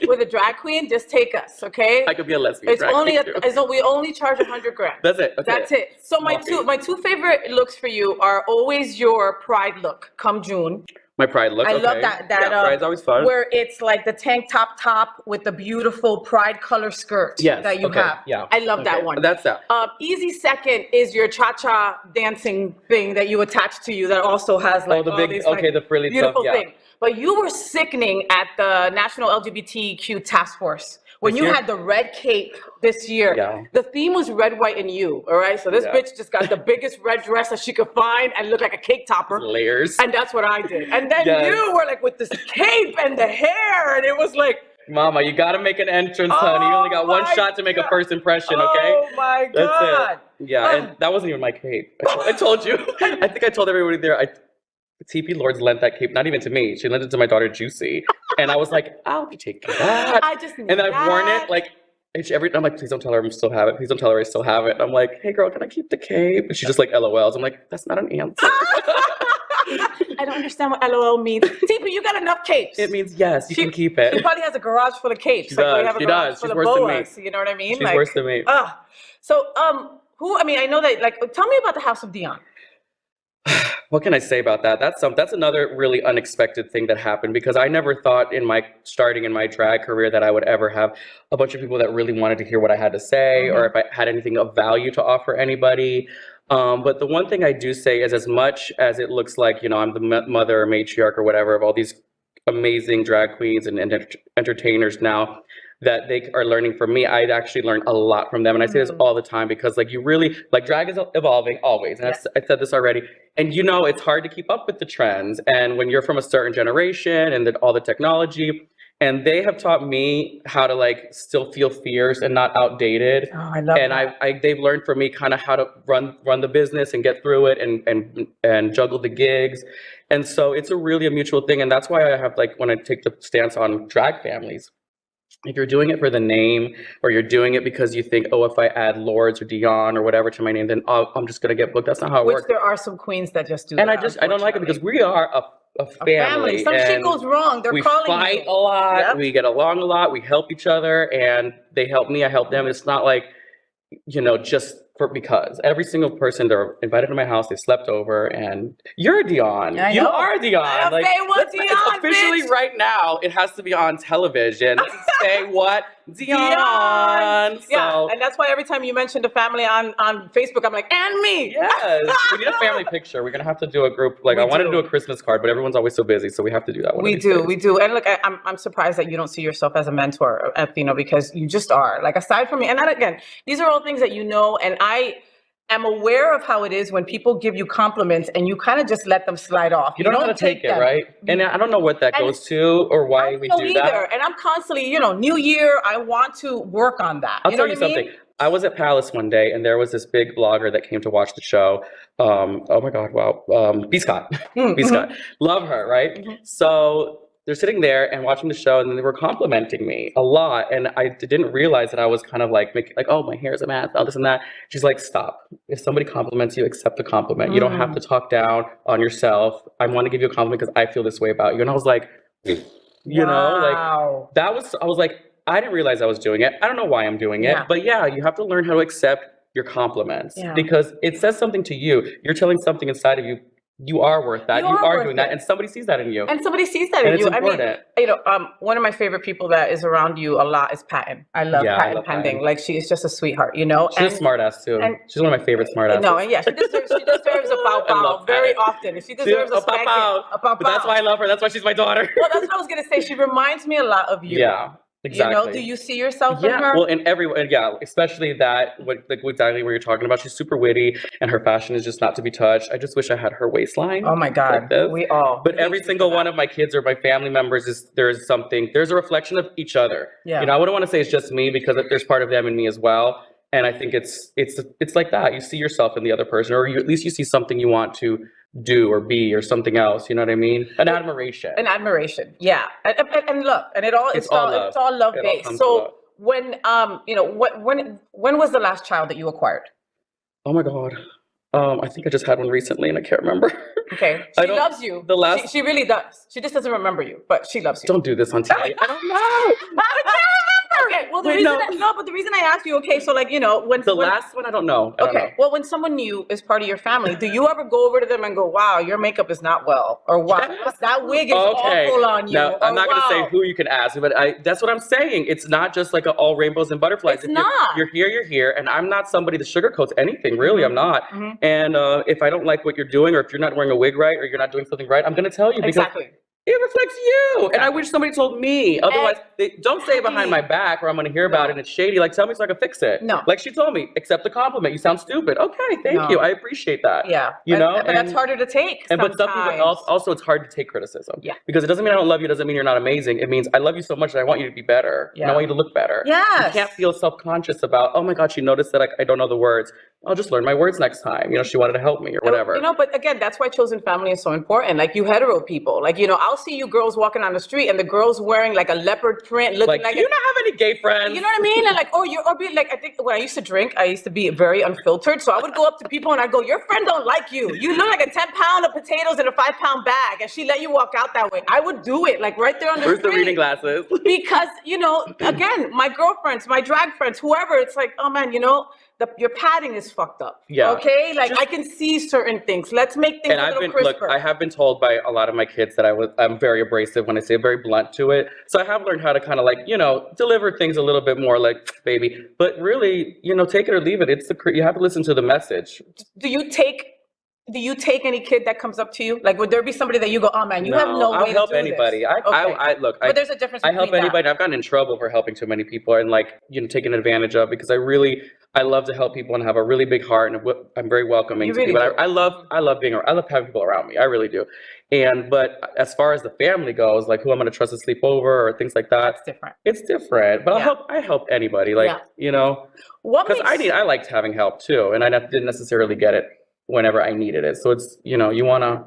with a drag queen, just take us, okay? I could be a lesbian. We only charge $100,000. That's it. Okay. That's it. So my two favorite looks for you are always your pride look come June. My pride look. I love that. Pride's always fun. Where it's like the tank top with the beautiful pride color skirt that you have. Yeah. I love that one. That's that. Easy second is your cha-cha dancing thing that you attach to you that also has like the frilly beautiful stuff, thing. But you were sickening at the National LGBTQ Task Force when you had the red cape this year. Yeah. The theme was red, white, and you. All right. So this bitch just got the biggest red dress that she could find and looked like a cake topper. Layers. And that's what I did. And then you were like with this cape and the hair, and it was like, Mama, you gotta make an entrance, honey. You only got one shot to make a first impression, okay? Oh my God. That's it. Yeah, and that wasn't even my cape. I told you. I think I told everybody there. TP Lords lent that cape, not even to me. She lent it to my daughter, Juicy. And I was like, I'll be taking that. I just need and I've that. worn it like every time. I'm like, please don't tell her I still have it. Please don't tell her I still have it. And I'm like, hey girl, can I keep the cape? And she just like LOLs. I'm like, that's not an answer. I don't understand what LOL means. TP, you got enough capes. It means yes, you can keep it. She probably has a garage full of capes. She like does. we have a She garage does. full She's of worse than boas. me. You know what I mean? She's like, worse than me. So, I mean, I know that, like, tell me about the House of Dion. What can I say about that? That's another really unexpected thing that happened, because I never thought starting in my drag career that I would ever have a bunch of people that really wanted to hear what I had to say, or if I had anything of value to offer anybody. But the one thing I do say is, as much as it looks like, you know, I'm the mother or matriarch or whatever of all these amazing drag queens and entertainers now, that they are learning from me, I'd actually learned a lot from them. And I say this all the time, because like, you really, like, drag is evolving always. And I said this already. And you know, it's hard to keep up with the trends. And when you're from a certain generation and all the technology, and they have taught me how to like still feel fierce and not outdated. Oh, I love that. They've learned from me kind of how to run the business and get through it and juggle the gigs. And so it's a mutual thing. And that's why I have, like, when I take the stance on drag families, if you're doing it for the name, or you're doing it because you think, oh, if I add Lords or Dion or whatever to my name, then I'm just going to get booked. That's not how it works. There are some queens that just do and that. I don't like it, because we are a family. Some shit goes wrong. They're calling you. We fight a lot. Yep. We get along a lot. We help each other, and they help me. I help them. It's not like, you know, just because every single person they're invited to my house, they slept over, and you're a Dion. You are Dion. Like, FayWhat Dion, it's officially bitch. Right now, it has to be on television. FayWhat Dion. Yeah, and that's why every time you mention the family on Facebook, I'm like, and me. Yes, we need a family picture. We're gonna have to do a group. Like, I wanted to do a Christmas card, but everyone's always so busy, so we have to do that. We do. And look, I'm surprised that you don't see yourself as a mentor, Athena, because you just are. Like, aside from me, and that, again, these are all things that you know, and I am aware of how it is when people give you compliments and you kind of just let them slide off. You don't know how to take it, right? And I don't know what that goes to, or why we do that. And I'm constantly, you know, new year, I want to work on that. I'll tell you something. I was at Palace one day, and there was this big blogger that came to watch the show. Oh my God, wow. B. Scott. B. Scott. Love her, right? So they're sitting there and watching the show, and they were complimenting me a lot. And I didn't realize that I was kind of like making, like, oh, my hair is a mess, all this and that. She's like, stop. If somebody compliments you, accept the compliment. You don't have to talk down on yourself. I want to give you a compliment because I feel this way about you. And I was like, you know, like, I was like, I didn't realize I was doing it. I don't know why I'm doing it. But yeah, you have to learn how to accept your compliments, because it says something to you. You're telling something inside of you. You are worth that. You are doing that, and somebody sees that in you. And somebody sees that in you. I mean, you know, one of my favorite people that is around you a lot is Patton. I love Patton Pending. Like, she is just a sweetheart, you know. She's a smart ass too. And she's one of my favorite smart asses. No, and yeah, she deserves a pow pow very often. She deserves a spanking. A pow pow. But that's why I love her. That's why she's my daughter. Well, that's what I was gonna say. She reminds me a lot of you. Yeah. Exactly. You know, do you see yourself in her? Well, in everyone, especially that, exactly what you're talking about. She's super witty, and her fashion is just not to be touched. I just wish I had her waistline. Oh my God, like we all. But every single one of my kids or my family members there's a reflection of each other. Yeah. You know, I wouldn't want to say it's just me, because there's part of them in me as well. And I think it's like that. You see yourself in the other person, or at least you see something you want to do or be, or something else. You know what I mean? An admiration. Yeah. And look, and it's all love based. So when you know, when was the last child that you acquired? Oh my God. I think I just had one recently, and I can't remember. Okay. She loves you. She really does. She just doesn't remember you, but she loves you. Don't do this on TV. I don't know. Okay, well, the reason I asked you, okay, so, like, you know, when last one, I don't know. Well, when someone new is part of your family, do you ever go over to them and go, wow, your makeup is not well, or wow, that wig is awful on you? Now, I'm not going to say who you can ask, but that's what I'm saying. It's not just like all rainbows and butterflies. It's not. You're here, and I'm not somebody that sugarcoats anything, really. I'm not. And if I don't like what you're doing, or if you're not wearing a wig right, or you're not doing something right, I'm going to tell you. Exactly. It reflects you. And I wish somebody told me. Otherwise, don't say it behind my back, or I'm going to hear about it and it's shady. Like, tell me so I can fix it. No. Like she told me, accept the compliment. You sound stupid. Okay, thank you. I appreciate that. Yeah. You know? But that's harder to take sometimes. But some people, also, it's hard to take criticism. Yeah. Because it doesn't mean I don't love you. It doesn't mean you're not amazing. It means I love you so much that I want you to be better. Yeah. And I want you to look better. Yes. You can't feel self-conscious about, oh my God, she noticed that I don't know the words. I'll just learn my words next time. You know, she wanted to help me or whatever. You know, but again, that's why chosen family is so important. Like you hetero people, like, you know, I'll see you girls walking on the street and the girls wearing like a leopard print, looking like do you not have any gay friends? you know what I mean? And like, or be like, I think when I used to drink, I used to be very unfiltered. So I would go up to people and I'd go, your friend don't like you. You look like a 10-pound of potatoes in a 5-pound bag. And she let you walk out that way. I would do it like right there on the Where's street. the reading glasses? Because, you know, again, my girlfriends, my drag friends, whoever, it's like, oh man, you know, your padding is fucked up. Yeah. Okay? Like I can see certain things. Let's make things a little crisper. Look, I have been told by a lot of my kids that I'm very abrasive when I say very blunt to it. So I have learned how to kind of like, you know, deliver things a little bit more like, baby. But really, you know, take it or leave it. You have to listen to the message. Do you take any kid that comes up to you? Like, would there be somebody that you go, oh man, you have no way to do this? I'll help anybody. But there's a difference. I help anybody. I've gotten in trouble for helping too many people and like, you know, taken advantage of because I love to help people and have a really big heart and I'm very welcoming to people. I love having people around me. I really do. But as far as the family goes, like who I'm going to trust to sleep over or things like that. That's different. It's different. But I help anybody. Like, you know, because I liked having help too. And I didn't necessarily get it whenever I needed it. So it's, you know, you want to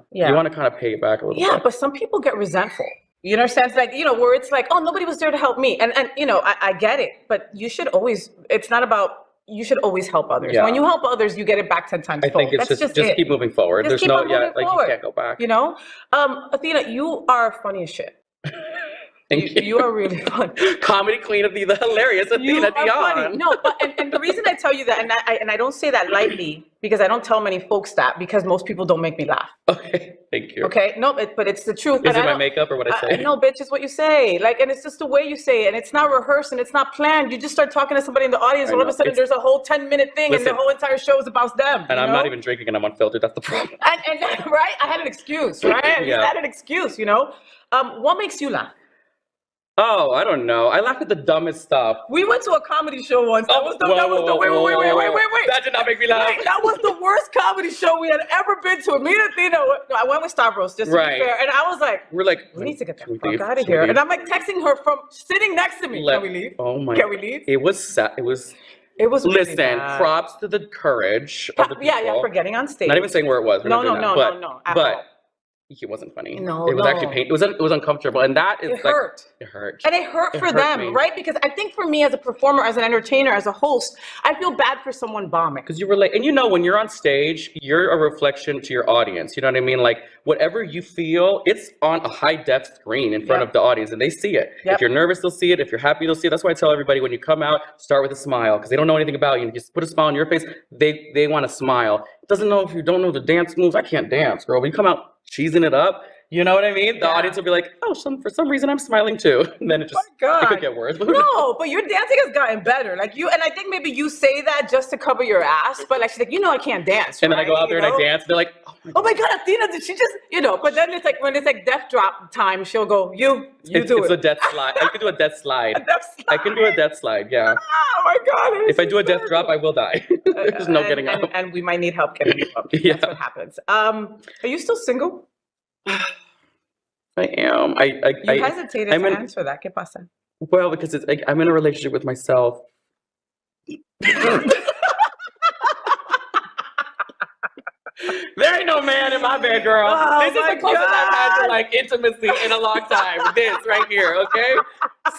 kind of pay it back a little bit. Yeah, but some people get resentful. You understand? It's like, you know, where it's like, oh, nobody was there to help me. And you know, I get it, but you should always help others. Yeah. When you help others, you get it back 10 times. I think it's just keep moving forward. Just There's you can't go back. You know? Athena, you are funny as shit. You are really fun. Comedy queen of the hilarious Athena Dion. No, but and the reason I tell you that, and I don't say that lightly because I don't tell many folks that because most people don't make me laugh. Okay, thank you. Okay, no, but it's the truth. Is it my makeup or what I say? No, bitch, it's what you say. Like, and it's just the way you say it, and it's not rehearsed and it's not planned. You just start talking to somebody in the audience, all of a sudden there's a whole 10-minute thing, and the whole entire show is about them. And I'm not even drinking, and I'm unfiltered. That's the problem. And right, I had an excuse, right? I had an excuse, you know. What makes you laugh? Oh, I don't know. I laugh at the dumbest stuff. We went to a comedy show once. Wait. That did not make me laugh. Wait, that was the worst comedy show we had ever been to. Me and Athena, I went with Stavros, just to be fair. And I was like, we need to get the fuck out of here. And I'm like texting her from sitting next to me. Can we leave? Oh my. Can we leave? It was sad. It was really listen, bad. Props to the courage of the people. Yeah, for getting on stage. Not even saying where it was. No. But it wasn't funny. No, it was actually painful. It was uncomfortable, and that is it hurt. It hurt, and it hurt for them, right? Because I think for me, as a performer, as an entertainer, as a host, I feel bad for someone bombing. Because you relate, and you know, when you're on stage, you're a reflection to your audience. You know what I mean? Like whatever you feel, it's on a high def screen in front of the audience, and they see it. If you're nervous, they'll see it. If you're happy, they'll see it. That's why I tell everybody when you come out, start with a smile, because they don't know anything about you. You just put a smile on your face. They want to smile. It doesn't know if you don't know the dance moves. I can't dance, girl. When you come out cheesing it up. You know what I mean? The audience will be like, oh, for some reason I'm smiling too. And then it could get worse. No, but your dancing has gotten better. Like and I think maybe you say that just to cover your ass, but like she's like, you know I can't dance. And then I go out there and I dance, they're like, oh my God, Athena, did she just, you know, but then it's like when it's like death drop time, she'll go, you do it. It's a death slide. I can do a death slide. I can do a death slide, yeah. Oh my God. If I do a death drop, I will die. There's no getting up. And we might need help getting you up. That's what happens. Are you still single? I am. You hesitated to answer that. ¿Qué pasa? Well, because it's like, I'm in a relationship with myself. There ain't no man in my bed, girl. This is the closest I've had to like intimacy in a long time. This right here, okay?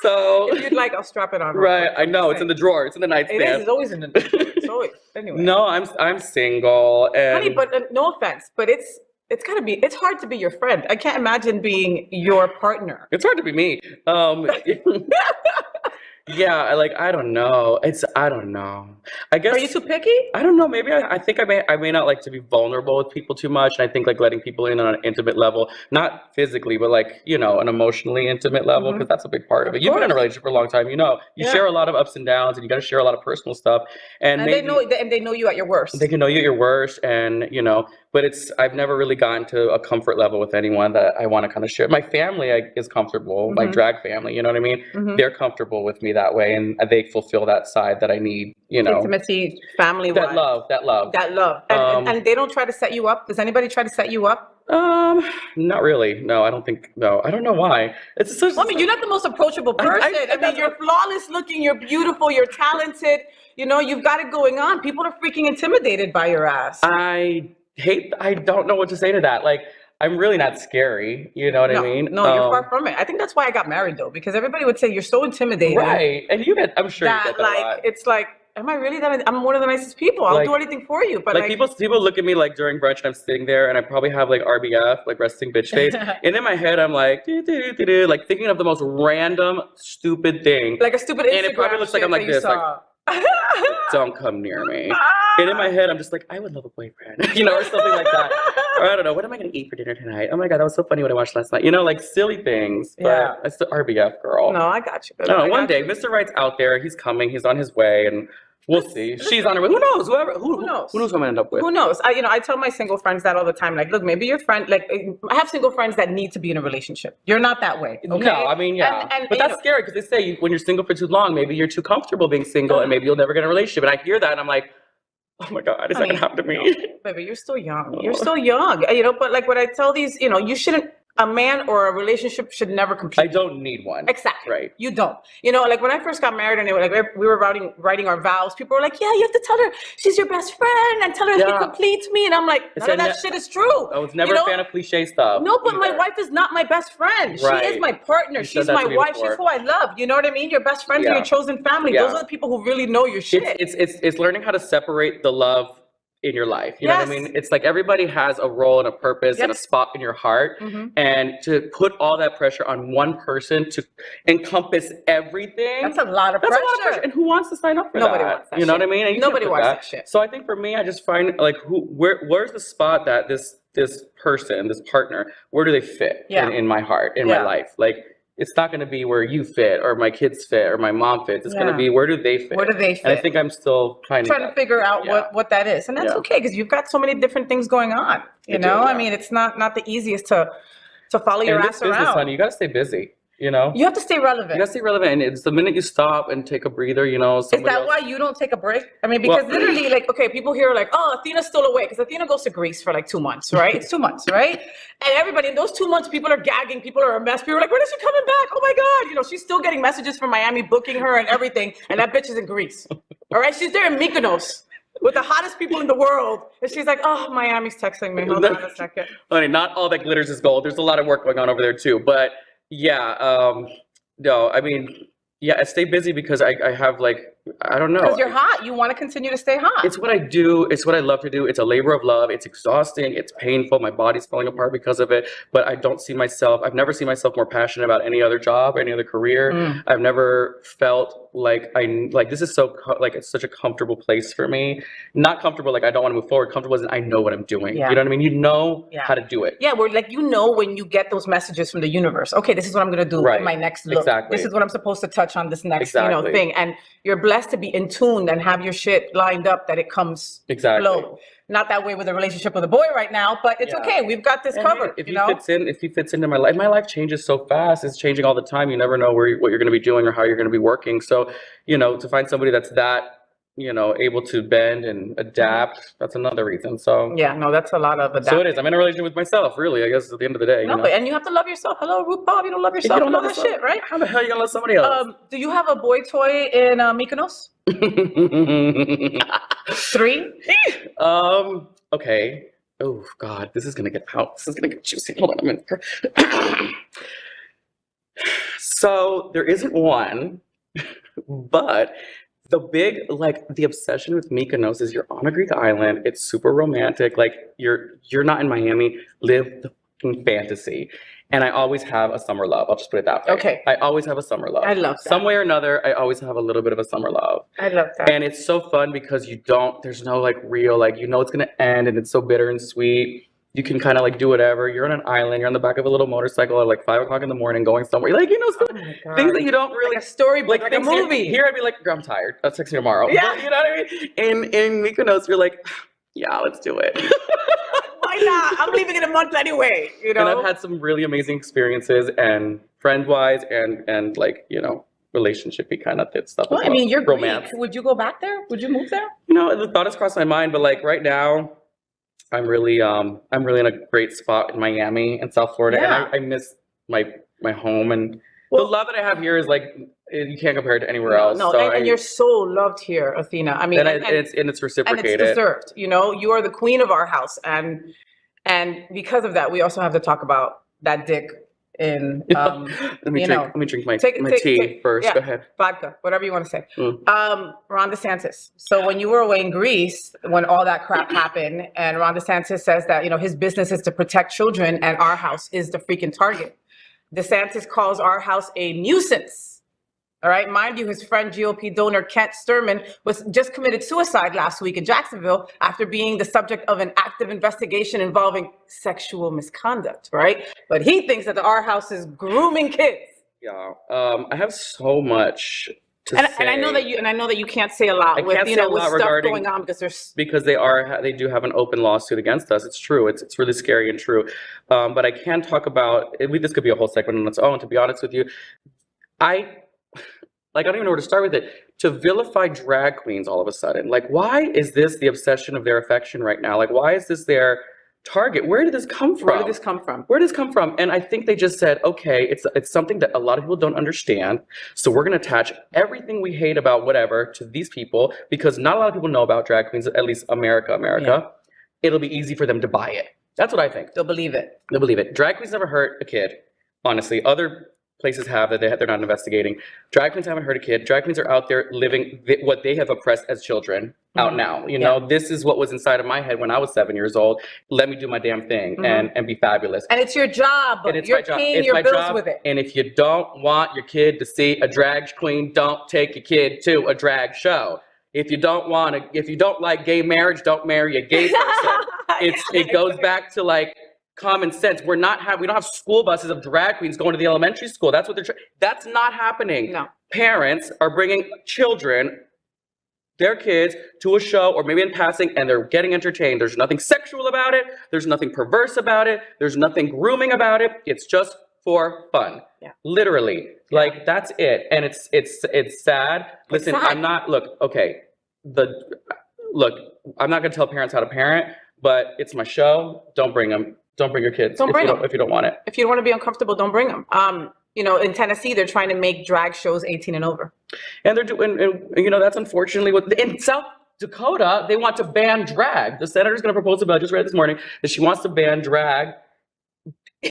So if you'd like, I'll strap it on. Right, I know. It's in the drawer. It's in the nightstand. It is. It's always in the drawer. It's always. Anyway. No, I'm single. And honey, but no offense, but it's hard to be your friend. I can't imagine being your partner. It's hard to be me. Yeah, I don't know. I don't know. I guess. Are you too picky? I don't know. Maybe I think I may not like to be vulnerable with people too much. And I think like letting people in on an intimate level, not physically, but like, you know, an emotionally intimate level, because that's a big part of it. You've been in a relationship for a long time. You know, you share a lot of ups and downs, and you got to share a lot of personal stuff. And maybe, they know you at your worst. They can know you at your worst, and you know. But I've never really gotten to a comfort level with anyone that I want to kind of share. My family is comfortable, my drag family, you know what I mean? They're comfortable with me that way, and they fulfill that side that I need, you know. Intimacy, family, that love. And they don't try to set you up? Does anybody try to set you up? Not really. No, I don't think. No, I don't know why. It's such. Well, I mean, you're not the most approachable person. I mean, you're flawless looking, you're beautiful, you're talented. You know, you've got it going on. People are freaking intimidated by your ass. I don't know what to say to that. Like, I'm really not scary. You know what I mean? No, you're far from it. I think that's why I got married, though, because everybody would say you're so intimidating. Right. And I'm sure you get that like, a lot. it's like, am I really that? I'm one of the nicest people. I'll do anything for you. But like people look at me like during brunch and I'm sitting there and I probably have like RBF, like resting bitch face. And in my head, I'm like, like thinking of the most random, stupid thing. Like a stupid Instagram. And it probably looks like I'm like this, like, don't come near me. And in my head, I'm just like, I would love a boyfriend, you know, or something like that. Or I don't know, what am I going to eat for dinner tonight? Oh my God, that was so funny what I watched last night. You know, like silly things. But it's the RBF girl. No, I got you. I don't know, one day, Mr. Right's out there. He's coming. He's on his way. And we'll see. She's on her way. Who knows? Who knows? Who knows who I'm gonna end up with? Who knows? I tell my single friends that all the time. Like, look, maybe your friend. Like, I have single friends that need to be in a relationship. You're not that way. Okay? No, I mean, yeah. But that's scary because they say when you're single for too long, maybe you're too comfortable being single, and maybe you'll never get in a relationship. And I hear that, and I'm like, oh my God, is that gonna happen to me? No, baby, you're still young. You're still young. You know, but like what I tell these, you know, you shouldn't. A man or a relationship should never compete. I don't need one. Exactly. Right. You don't. You know, like when I first got married and we were writing our vows, people were like, yeah, you have to tell her she's your best friend and tell her she completes me. And I'm like, none of that shit is true. I was never a fan of cliche stuff. No, but my wife is not my best friend. Right. She is my partner. She's my wife. She's who I love. You know what I mean? Your best friends are your chosen family. Those are the people who really know your shit. It's learning how to separate the love in your life. You know what I mean? It's like everybody has a role and a purpose and a spot in your heart. And to put all that pressure on one person to encompass everything. That's a lot of pressure. And who wants to sign up for Nobody that? Wants that you know shit. what I mean? And Nobody wants that shit. So I think for me, I just find like where's the spot that this person, this partner, where do they fit in my heart, in my life? Like, it's not going to be where you fit or my kids fit or my mom fits. It's going to be where do they fit? Where do they fit? And I think I'm still trying to figure out what that is. And that's okay because you've got so many different things going on. You know, I mean, it's not the easiest to follow your ass around. Business, honey, you got to stay busy. You know, you have to stay relevant. You got to stay relevant, and it's the minute you stop and take a breather. You know, is that why you don't take a break? I mean, because literally, like, okay, people here are like, oh, Athena's still away because Athena goes to Greece for like 2 months, right? It's 2 months, right? And everybody in those 2 months, people are gagging, people are a mess. People are like, when is she coming back? Oh my God, you know, she's still getting messages from Miami booking her and everything, and that bitch is in Greece. All right, she's there in Mykonos with the hottest people in the world. And she's like, oh, Miami's texting me. Hold on a second. Honey, not all that glitters is gold. There's a lot of work going on over there too. But yeah, no, I mean, I stay busy because I have like, I don't know. Because you're hot. You want to continue to stay hot. It's what I do. It's what I love to do. It's a labor of love. It's exhausting. It's painful. My body's falling apart because of it. But I don't see myself, I've never seen myself more passionate about any other job, any other career. I've never felt like this is so, like, it's such a comfortable place for me. Not comfortable, like I don't want to move forward. Comfortable as in I know what I'm doing. You know what I mean? You know how to do it. Yeah, we're like, you know, when you get those messages from the universe, okay, this is what I'm going to do in my next look. Exactly. This is what I'm supposed to touch on this next, you know, thing. And you're blessed to be in tune and have your shit lined up that it comes flow. Not that way with a relationship with a boy right now, but it's okay. We've got this covered. If he fits into my life changes so fast. It's changing all the time. You never know what you're going to be doing or how you're going to be working. So, you know, to find somebody that's that, you know, able to bend and adapt, that's another reason. So yeah, no, that's a lot of adapting. So it is. I'm in a relationship with myself, really, I guess, at the end of the day. No, but and you have to love yourself. Hello, RuPaul, you don't love yourself, you don't love that shit, right? How the hell are you gonna love somebody else? Do you have a boy toy in Mykonos? 3? Okay. Oh God, this is gonna get out. This is gonna get juicy. Hold on a minute. So there isn't one, but the obsession with Mykonos is you're on a Greek island. It's super romantic. Like you're not in Miami. Live the fucking fantasy. And I always have a summer love. I'll just put it that way. Okay. I always have a summer love. I love that. Some way or another, I always have a little bit of a summer love. I love that. And it's so fun because there's no like real, like, you know, it's going to end and it's so bitter and sweet. You can kind of like do whatever. You're on an island. You're on the back of a little motorcycle at like 5 o'clock in the morning going somewhere. Like, you know, things that you don't really. Like a storybook, like a movie. Here I'd be like, I'm tired. I'll text you tomorrow. Yeah. But, you know what I mean? In Mykonos, you're like, yeah, let's do it. Why not? I'm leaving in a month anyway, you know? And I've had some really amazing experiences and friend-wise and like, you know, relationship-y kind of stuff. Well, I mean, you're romance. Greek. Would you go back there? Would you move there? You know, the thought has crossed my mind, but like right now, I'm really in a great spot in Miami and South Florida, Yeah. and I miss my home, and the love that I have here is like you can't compare it to anywhere else. No, So and you're so loved here, Athena. I mean, and it's reciprocated. And it's deserved. You know, you are the queen of our house, and because of that, we also have to talk about that dick in. Let me drink my tea first. Yeah, Go ahead. Vodka, whatever you want to say. Ron DeSantis. So when you were away in Greece, when all that crap happened, and Ron DeSantis says that, you know, his business is to protect children, and our house is the freaking target. DeSantis calls our house a nuisance. All right, mind you, his friend GOP donor Kent Sturman was just committed suicide last week in Jacksonville after being the subject of an active investigation involving sexual misconduct, right? But he thinks that our house is grooming kids. Yeah, I have so much to say. And I know that you can't say a lot with stuff going on because they do have an open lawsuit against us. It's true. It's really scary and true. But I can talk about this could be a whole segment on its own. To be honest with you, I don't even know where to start with it. To vilify drag queens all of a sudden, like, why is this the obsession of their affection right now? Like, why is this their target? Where did this come from? Where did this come from? And I think they just said, okay, it's something that a lot of people don't understand. So we're going to attach everything we hate about whatever to these people because not a lot of people know about drag queens, at least America. Yeah. It'll be easy for them to buy it. That's what I think. They'll believe it. Drag queens never hurt a kid. Honestly, other places have that they're not investigating. Drag queens haven't hurt a kid. Drag queens are out there living what they have oppressed as children out now. You know, this is what was inside of my head when I was 7 years old. Let me do my damn thing and be fabulous. And it's your job. And it's You're paying your bills with it. And if you don't want your kid to see a drag queen, don't take your kid to a drag show. If you don't like gay marriage, don't marry a gay person. It goes back to like common sense. We don't have school buses of drag queens going to the elementary school. That's what that's not happening. No. Parents are bringing their kids to a show or maybe in passing and they're getting entertained. There's nothing sexual about it. There's nothing perverse about it. There's nothing grooming about it. It's just for fun. Yeah. Literally. Yeah. Like that's it. And it's sad. Listen, I'm not I'm not going to tell parents how to parent, but it's my show. Don't bring them. Don't bring your kids if you don't want it. If you don't want to be uncomfortable, don't bring them. You know, in Tennessee, they're trying to make drag shows 18 and over. And they're doing, and you know, that's unfortunately in South Dakota, they want to ban drag. The senator's going to propose a bill, I just read this morning, that she wants to ban drag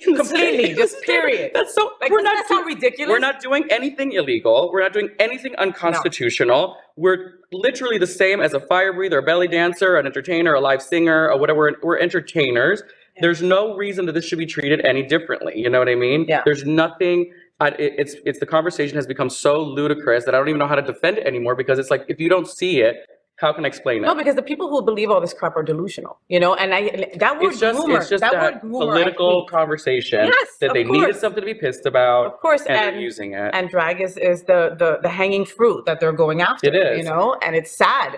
completely, just period. That's so, that's so ridiculous. We're not doing anything illegal. We're not doing anything unconstitutional. No. We're literally the same as a fire breather, a belly dancer, an entertainer, a live singer, or whatever. We're entertainers. There's no reason that this should be treated any differently. You know what I mean? Yeah. There's nothing. It's the conversation has become so ludicrous that I don't even know how to defend it anymore because it's like if you don't see it, how can I explain it? No, because the people who believe all this crap are delusional. You know, and that word groomer. It's just that political conversation that they needed something to be pissed about. Of course, and they're using it. And drag is the hanging fruit that they're going after. It is. You know, and it's sad.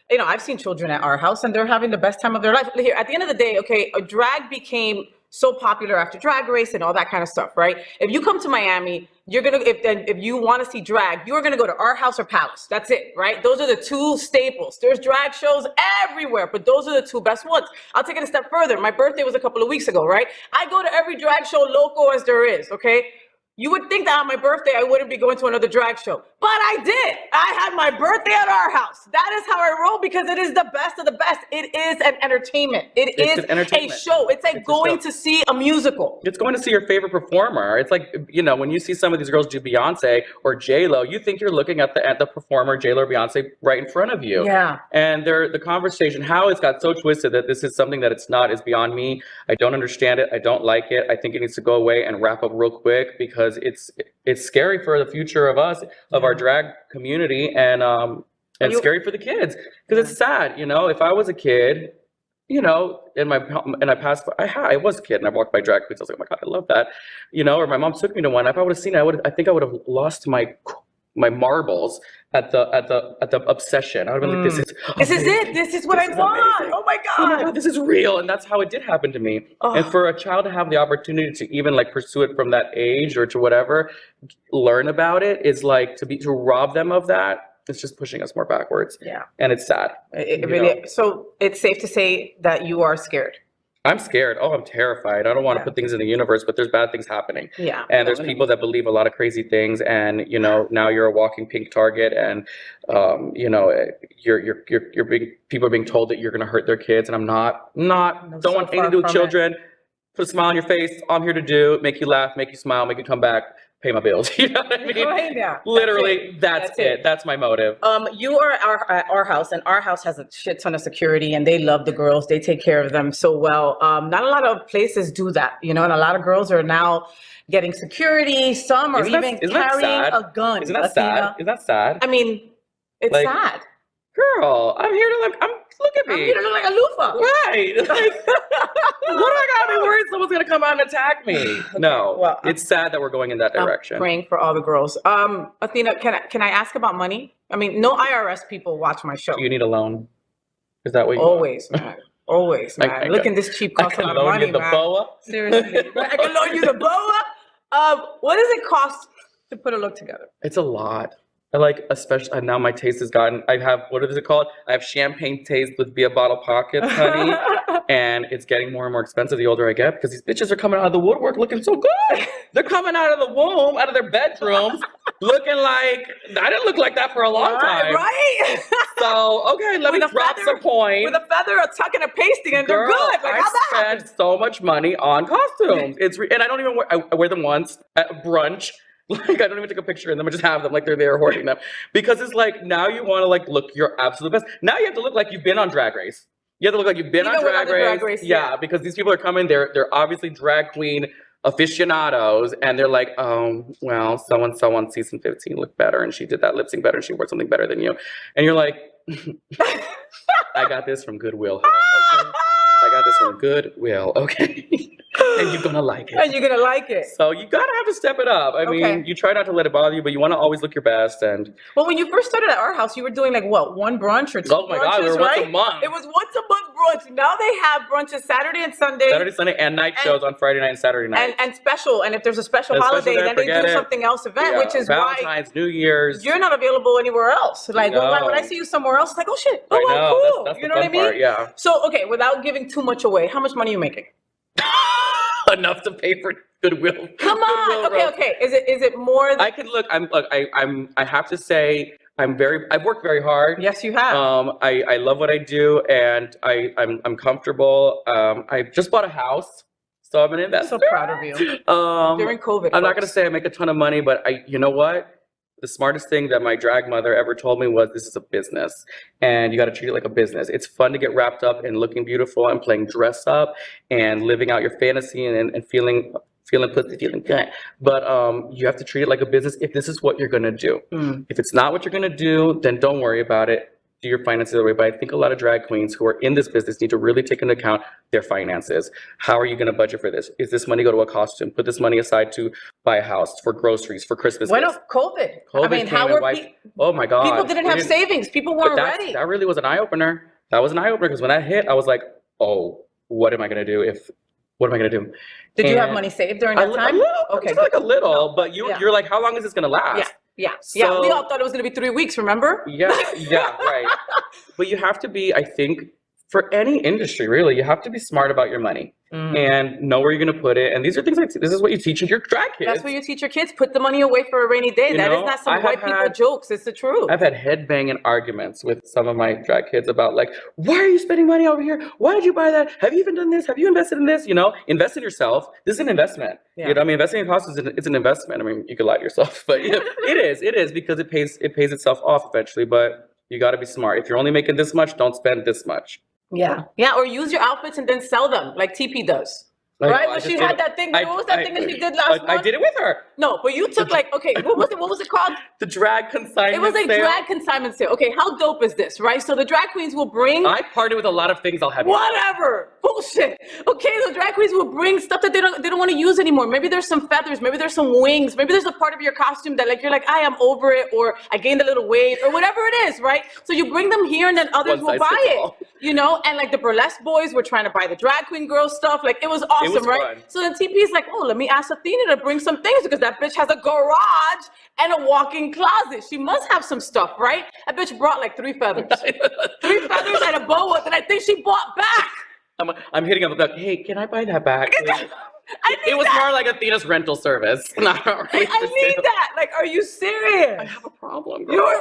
You know, I've seen children at our house and they're having the best time of their life. Here, at the end of the day, okay, drag became so popular after Drag Race and all that kind of stuff, right? If you come to Miami, you're gonna, if you want to see drag, you're gonna go to our house or Palace. That's it, right? Those are the two staples. There's drag shows everywhere, but those are the two best ones. I'll take it a step further. My birthday was a couple of weeks ago, right? I go to every drag show local as there is, okay? You would think that on my birthday, I wouldn't be going to another drag show, but I did. I had my birthday at our house. That is how I roll because it is the best of the best. It is an entertainment. It's a show. It's like going to see a musical. It's going to see your favorite performer. It's like, you know, when you see some of these girls do Beyonce or J-Lo, you think you're looking at the performer, J-Lo or Beyonce, right in front of you. Yeah. And the conversation, how it's got so twisted that this is something that it's not, is beyond me. I don't understand it. I don't like it. I think it needs to go away and wrap up real quick because it's scary for the future of us, of our drag community, and scary for the kids because it's sad. You know, if I was a kid, you know, I was a kid and I walked by drag queens. I was like, oh my God, I love that. You know, or my mom took me to one. If I would have seen it, I think I would have lost my marbles at the obsession. I would have been like, this is it. This is what I want. Amazing. Oh my God, this is real. And that's how it did happen to me. Oh. And for a child to have the opportunity to even like pursue it from that age or to whatever, learn about it is like to rob them of that. it's just pushing us more backwards. Yeah. And it's sad. It really, so it's safe to say that you are scared. I'm scared. Oh, I'm terrified. I don't want to put things in the universe, but there's bad things happening. Yeah. And there's people that believe a lot of crazy things, and you know, now you're a walking pink target, and you know, you're being, people are being told that you're going to hurt their kids, and I'm not don't want anything to do with children. Put a smile on your face. All I'm here to do, make you laugh, make you smile, make you come back, pay my bills. You know what I mean? Right, yeah. Literally, that's it. That's my motive. You are at our house, and our house has a shit ton of security, and they love the girls. They take care of them so well. Not a lot of places do that, you know, and a lot of girls are now getting security. Some are even carrying a gun. Isn't that sad? Isn't that sad? I mean, it's like, sad. Girl, I'm here to look at me. I'm here to look like a loofah. Right. Like, what do I gotta be worried someone's gonna come out and attack me? Okay. No. Well, it's sad that we're going in that direction. I'm praying for all the girls. Athena, can I ask about money? I mean, no IRS people watch my show. Do you need a loan? Is that what you always, man. Always, man. Look at this cheap cost a lot of money, man. Boa? Seriously. I can loan you the boa. What does it cost to put a look together? It's a lot. I like, especially now my taste has gotten, I have, what is it called? I have champagne taste with beer bottle pockets, honey. And it's getting more and more expensive the older I get, because these bitches are coming out of the woodwork looking so good. They're coming out of the womb, out of their bedrooms, looking like, I didn't look like that for a long time. Right? So, okay, let me drop some coins. With a feather, a tuck, and a pasting, and they're good. Like, how's that happen? I spend so much money on costumes. And I don't even wear, I wear them once at brunch. Like, I don't even take a picture of them. I just have them like they're there hoarding them. Because it's like, now you want to like look your absolute best. Now you have to look like you've been on Drag Race. You have to look like you've been on Drag Race. Yeah, because these people are coming, they're obviously drag queen aficionados, and they're like, oh, well, so-and-so on season 15 looked better, and she did that lip sync better, and she wore something better than you. And you're like, I got this from Goodwill. Okay? I got this from Goodwill, okay? And you're gonna like it. And you're gonna like it. So you gotta have to step it up. I mean, you try not to let it bother you, but you want to always look your best. And well, when you first started at our house, you were doing like what, one brunch or two? Oh my God, we were once a month. It was once a month brunch. Now they have brunches Saturday and Sunday. Saturday, Sunday, and night shows on Friday night and Saturday night. And special. And if there's a special holiday, then they do something else event, which is Valentine's, New Year's. You're not available anywhere else. Like when I see you somewhere else, it's like, oh shit, oh well, cool. That's you know what I mean? Part, yeah. So okay, without giving too much away, how much money are you making? Enough to pay for Goodwill. Come on. Okay. Is it more than... I can look. I have to say I've worked very hard. Yes, you have. I love what I do, and I'm comfortable. I just bought a house, so I'm an investor. I'm so proud of you. During COVID. I'm not gonna say I make a ton of money, but you know what? The smartest thing that my drag mother ever told me was, this is a business, and you got to treat it like a business. It's fun to get wrapped up in looking beautiful and playing dress up and living out your fantasy and feeling pussy, feeling good. But you have to treat it like a business if this is what you're going to do. If it's not what you're going to do, then don't worry about it. Do your finances the other way. But I think a lot of drag queens who are in this business need to really take into account their finances. How are you going to budget for this? Is this money go to a costume? Put this money aside to buy a house, for groceries, for Christmas gifts. COVID. I mean, how were oh my God. People didn't have savings. People weren't ready. That really was an eye-opener. That was an eye-opener, because when that hit, I was like, oh, what am I going to do? What am I going to do? Did you have money saved during that time? A little, okay, just like a little, but you're like, how long is this going to last? Yeah. We all thought it was going to be 3 weeks, remember? Yeah, right. But you have to be, I think, for any industry, really, you have to be smart about your money and know where you're going to put it. And these are things like, this is what you teach your drag kids. That's what you teach your kids. Put the money away for a rainy day. That is not some white people jokes. It's the truth. I've had headbanging arguments with some of my drag kids about like, why are you spending money over here? Why did you buy that? Have you even done this? Have you invested in this? You know, invest in yourself. This is an investment. Yeah. You know, I mean, investing in costs it's an investment. I mean, you could lie to yourself, but you know, it is because it pays itself off eventually. But you got to be smart. If you're only making this much, don't spend this much. Yeah, or use your outfits and then sell them like TP does. Right? When she had that thing, what was that thing that she did last month? I did it with her. No, but you took like, okay, what was it called? The drag consignment sale. It was like drag consignment sale. Okay, how dope is this, right? So the drag queens will bring... I partner with a lot of things I'll have. Whatever. Bullshit. Okay, the drag queens will bring stuff that they don't want to use anymore. Maybe there's some feathers, maybe there's some wings, maybe there's a part of your costume that like you're like, I am over it, or I gained a little weight, or whatever it is, right? So you bring them here and then others will buy it. you know, and like the burlesque boys were trying to buy the drag queen girl stuff. Like it was awesome, was right? fun. So then TP is like, oh, let me ask Athena to bring some things because that bitch has a garage and a walk-in closet. She must have some stuff, right? That bitch brought like 3 feathers. 3 feathers and a boa that I think she bought back. I'm hitting up like, hey, can I buy that back? It was more like Athena's rental service. Not really I need that. Like, are you serious? I have a problem, girl.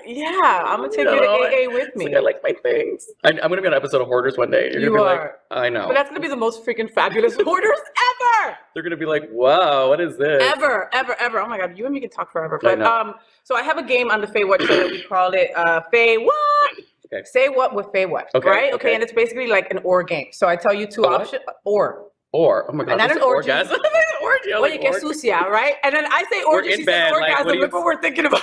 Yeah, I'm gonna take you to AA with me. Like, I like my things. I'm gonna be on an episode of Hoarders one day. You are. Like, I know. But that's gonna be the most freaking fabulous hoarders ever. They're gonna be like, whoa, what is this? Ever. Oh my God, you and me can talk forever. I But know. so I have a game on the FayWhat show that we call it FayWhat. Okay. Say what with FayWhat. Okay, Right? okay. And it's basically like an or game. So I tell you 2 what? options. Or, oh my God, And not this an is orgy. orgasm. Orgy. I was Oye, like, que sucia, right? And then I say orgy, in she bed, says like, orgasm. what do you- Look what we're thinking about.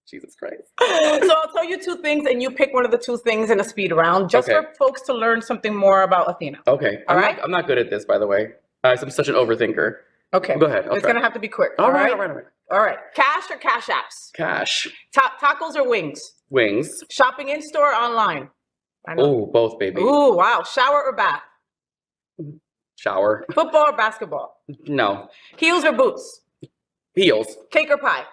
Jesus Christ. So I'll tell you 2 things and you pick one of the 2 things in a speed round just Okay. for folks to learn something more about Athena. Okay. All right. I'm not good at this, by the way. I'm such an overthinker. Okay. Go ahead, It's okay. going to have to be quick. All right. All right. All right. Cash or cash apps? Cash. Tacos or wings? Wings. Shopping in store or online? I know. Oh, both, baby. Ooh, wow. Shower or bath? Shower. Football or basketball? No. Heels or boots? Heels. Cake or pie?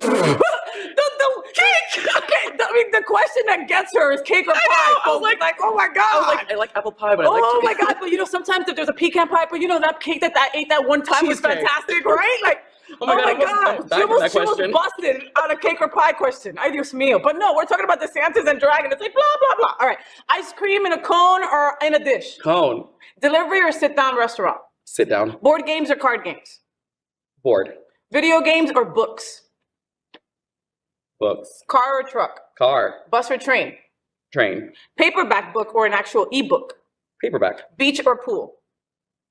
the cake. Okay, I mean the question that gets her is cake or pie. I was Folks. Like, oh my God. I like apple pie, but I like Oh my chicken. God! But you know, sometimes if there's a pecan pie, but you know that cake that I ate that one time was Cheesecake. fantastic, right? Like, Oh my God, I almost died she from almost, that she almost question. busted on a cake or pie question. I Dios mío. But no, we're talking about the Santas and dragon. It's like blah blah blah. All right, ice cream in a cone or in a dish? Cone. Delivery or sit down restaurant? Sit down. Board games or card games? Board. Video games or books? Books. Car or truck? Car. Bus or train? Train. Paperback book or an actual ebook? Paperback. Beach or pool?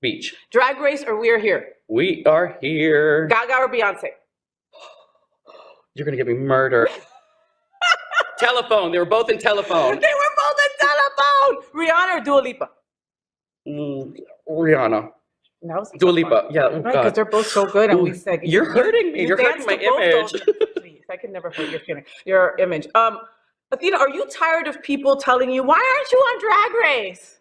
Beach. Drag race or we're here? We are here. Gaga or Beyonce? You're gonna get me murdered. Telephone. They were both in telephone. They were both in telephone. Rihanna or Dua Lipa? Rihanna. That was Dua Lipa. Yeah. Oh, right, because God. they're both so good, and we Ooh, said you're hurting me. You're hurting danced my to both image. those. Please, I can never hurt your feeling, your image. Athena, are you tired of people telling you why aren't you on Drag Race?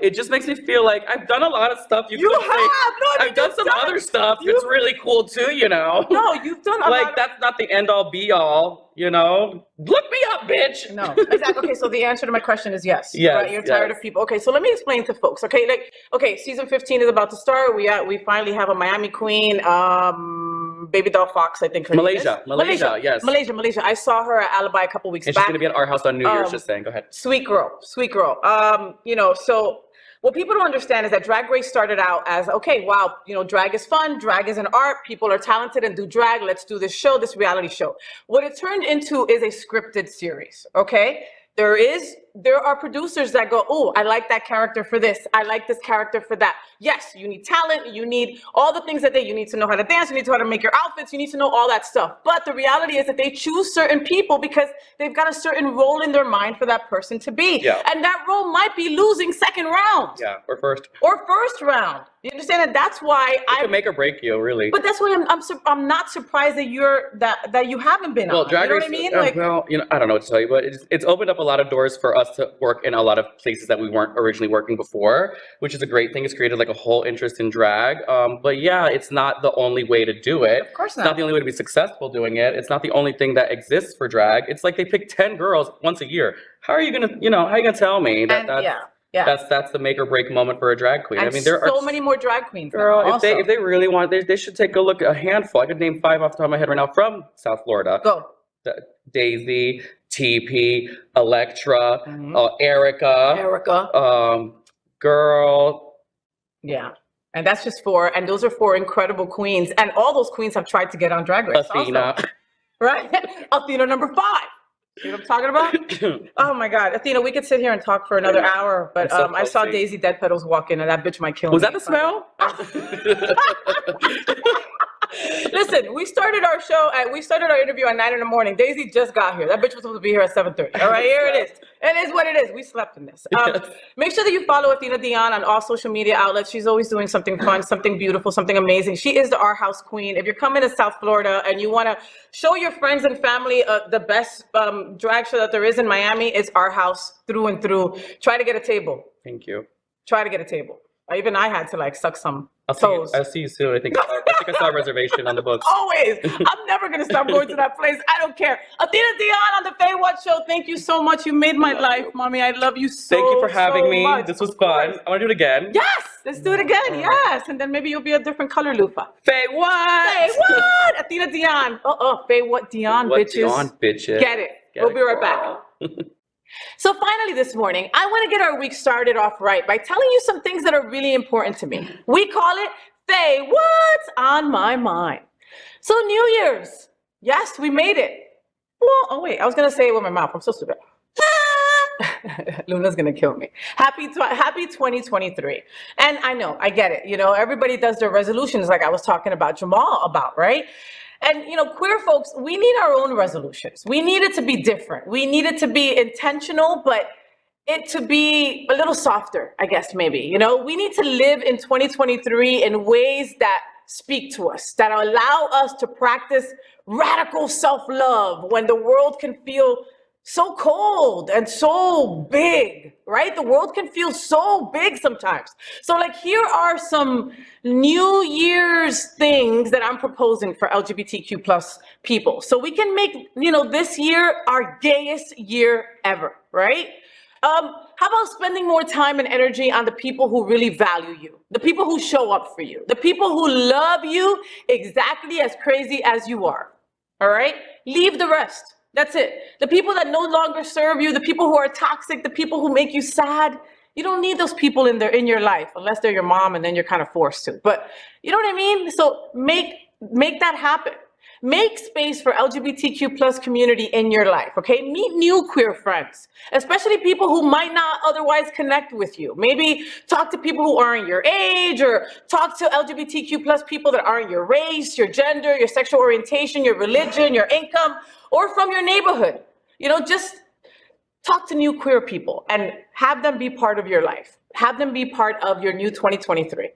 It just makes me feel like I've done a lot of stuff. You have. No, I mean, I've done some other stuff. It's really cool too, you know. No, you've done a Like lot. that's not the end all be all, you know. Look me up, bitch. No, exactly. Okay, so the answer to my question is yes. Yes, Right? You're tired yes. of people. Okay, so let me explain to folks. Okay, like season 15 is about to start. We finally have a Miami queen, Baby Doll Fox, I think her name is. Malaysia, yes. Malaysia. I saw her at Alibi a couple weeks And back. she's gonna be at our house on New Year's. Just saying. Go ahead. Sweet girl. You know, so what people don't understand is that Drag Race started out as, okay, wow, you know, drag is fun, drag is an art, people are talented and do drag, let's do this show, this reality show. What it turned into is a scripted series, okay? There are producers that go, oh, I like that character for this. I like this character for that. Yes, you need talent. You need all the things you need to know how to dance. You need to know how to make your outfits. You need to know all that stuff. But the reality is that they choose certain people because they've got a certain role in their mind for that person to be. Yeah. And that role might be losing second round. Yeah, or first. Or first round. You understand? And that's why It can make or break you, really. But that's why I'm not surprised that that you haven't been on. Drag you know Race, what I mean? well, you know, I don't know what to tell you, but it's opened up a lot of doors for us to work in a lot of places that we weren't originally working before, which is a great thing. It's created like a whole interest in drag. But yeah, it's not the only way to do it. Of course It's not the only way to be successful doing it. It's not the only thing that exists for drag. It's like they pick 10 girls once a year. How are you gonna tell me that that's the make or break moment for a drag queen? And I mean, there so are many more drag queens. Girl, now, if they really want, they should take a look at a handful. I could name 5 off the top of my head right now from South Florida. Go. Daisy, TP, Electra, Erica. Girl. Yeah. And that's just 4. And those are 4 incredible queens. And all those queens have tried to get on Drag Race. Athena. Also. Right? Athena number 5. You know what I'm talking about? Oh my God. Athena, we could sit here and talk for another hour, but I saw Daisy Dead Petals walk in and that bitch might kill me. Was that the smell? Listen, we started our interview at 9 in the morning. Daisy just got here. That bitch was supposed to be here at 7:30. All right, here it is. It is what it is. We slept in this. Make sure that you follow Athena Dion on all social media outlets. She's always doing something fun, something beautiful, something amazing. She is the Our House Queen. If you're coming to South Florida and you want to show your friends and family the best drag show that there is in Miami, it's Our House through and through. Try to get a table. Thank you. Try to get a table. Even I had to like suck some I'll see you soon. I think I saw a reservation on the books. Always. I'm never going to stop going to that place. I don't care. Athena Dion on the FayWhat show. Thank you so much. You made my life, mommy. I love you so Thank you for having me. much. This was fun. I want to do it again. Yes. Let's do it again. Yes. And then maybe you'll be a different color loofah. FayWhat. FayWhat. Athena Dion. FayWhat Dion, What bitches. Dion, bitches. Get it. We'll be right back. So finally this morning, I want to get our week started off right by telling you some things that are really important to me. We call it Faye, what's on my mind? So New Year's. Yes, we made it. Well, oh wait, I was going to say it with my mouth. I'm so stupid. Luna's going to kill me. Happy 2023. And I know, I get it. You know, everybody does their resolutions like I was talking about Jamal about, right? And, you know, queer folks, we need our own resolutions. We need it to be different. We need it to be intentional, but it to be a little softer, I guess, maybe. You know, we need to live in 2023 in ways that speak to us, that allow us to practice radical self-love when the world can feel so cold and so big, right? The world can feel so big sometimes. So like, here are some New Year's things that I'm proposing for LGBTQ plus people. So we can make, you know, this year our gayest year ever, right? How about spending more time and energy on the people who really value you, the people who show up for you, the people who love you exactly as crazy as you are, all right? Leave the rest. That's it. The people that no longer serve you, the people who are toxic, the people who make you sad, you don't need those people in your life unless they're your mom and then you're kind of forced to. But you know what I mean? So make that happen. Make space for LGBTQ plus community in your life, okay? Meet new queer friends, especially people who might not otherwise connect with you. Maybe talk to people who aren't your age, or talk to LGBTQ plus people that aren't your race, your gender, your sexual orientation, your religion, your income, or from your neighborhood. You know, just talk to new queer people and have them be part of your life. Have them be part of your new 2023.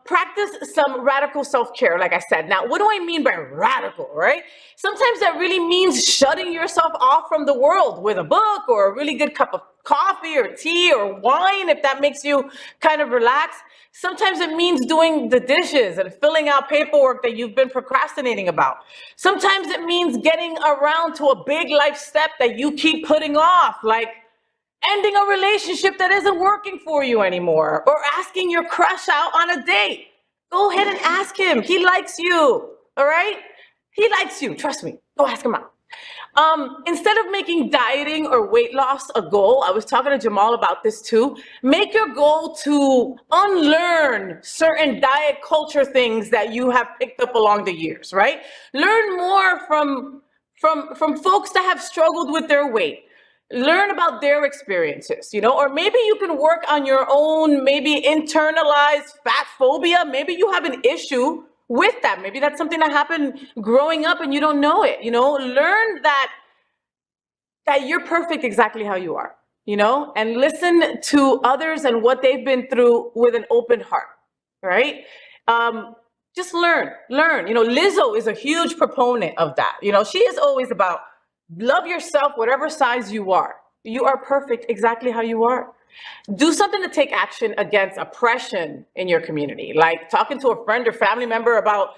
Practice some radical self-care, like I said. Now, what do I mean by radical, right? Sometimes that really means shutting yourself off from the world with a book or a really good cup of coffee or tea or wine, if that makes you kind of relax. Sometimes it means doing the dishes and filling out paperwork that you've been procrastinating about. Sometimes it means getting around to a big life step that you keep putting off, like ending a relationship that isn't working for you anymore, or asking your crush out on a date. Go ahead and ask him. He likes you, all right? He likes you, trust me. Go ask him out. Instead of making dieting or weight loss a goal, I was talking to Jamal about this too, make your goal to unlearn certain diet culture things that you have picked up along the years, right? Learn more from folks that have struggled with their weight. Learn about their experiences, you know, or maybe you can work on your own, maybe internalized fat phobia. Maybe you have an issue with that. Maybe that's something that happened growing up and you don't know it, you know. Learn that you're perfect exactly how you are, you know, and listen to others and what they've been through with an open heart, right? Just learn, you know. Lizzo is a huge proponent of that. You know, she is always about love yourself, whatever size you are. You are perfect exactly how you are. Do something to take action against oppression in your community, like talking to a friend or family member about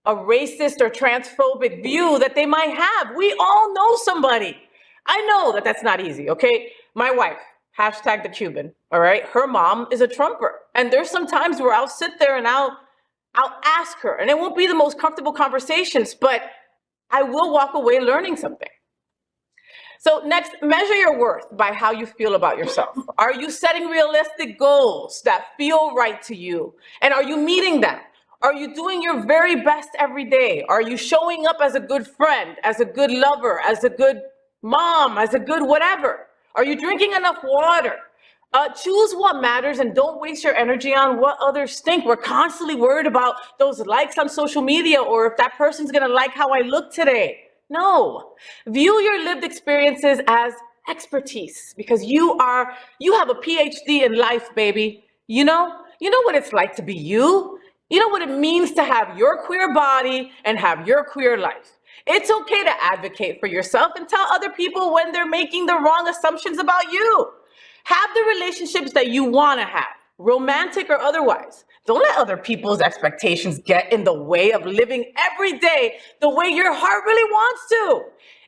a racist or transphobic view that they might have. We all know somebody. I know that that's not easy, okay? My wife, hashtag the Cuban, all right? Her mom is a Trumper. And there's some times where I'll sit there and I'll ask her, and it won't be the most comfortable conversations, but I will walk away learning something. So next, measure your worth by how you feel about yourself. Are you setting realistic goals that feel right to you? And are you meeting them? Are you doing your very best every day? Are you showing up as a good friend, as a good lover, as a good mom, as a good whatever? Are you drinking enough water? Choose what matters and don't waste your energy on what others think. We're constantly worried about those likes on social media, or if that person's gonna like how I look today. No, view your lived experiences as expertise, because you have a PhD in life, baby. You know what it's like to be you. You know what it means to have your queer body and have your queer life. It's okay to advocate for yourself and tell other people when they're making the wrong assumptions about you. Have the relationships that you want to have, romantic or otherwise. Don't let other people's expectations get in the way of living every day the way your heart really wants to.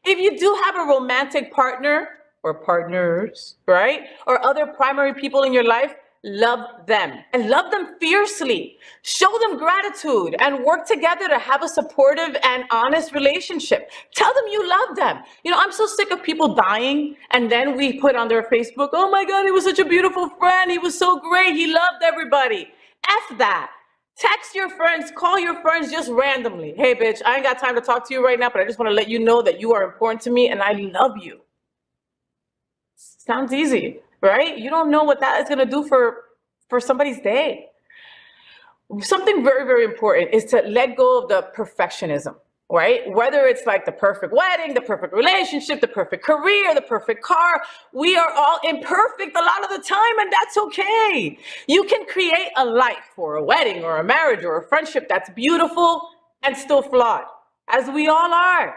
If you do have a romantic partner or partners, right, or other primary people in your life, love them and love them fiercely. Show them gratitude and work together to have a supportive and honest relationship. Tell them you love them. I'm so sick of people dying and then we put on their Facebook, oh my God, he was such a beautiful friend. He was so great. He loved everybody. F that. Text your friends, call your friends just randomly. Hey, bitch, I ain't got time to talk to you right now, but I just want to let you know that you are important to me and I love you. Sounds easy, right? You don't know what that is going to do for somebody's day. Something very, very important is to let go of the perfectionism, right? Whether it's like the perfect wedding, the perfect relationship, the perfect career, the perfect car, we are all imperfect a lot of the time, and that's okay. You can create a life or a wedding or a marriage or a friendship that's beautiful and still flawed, as we all are.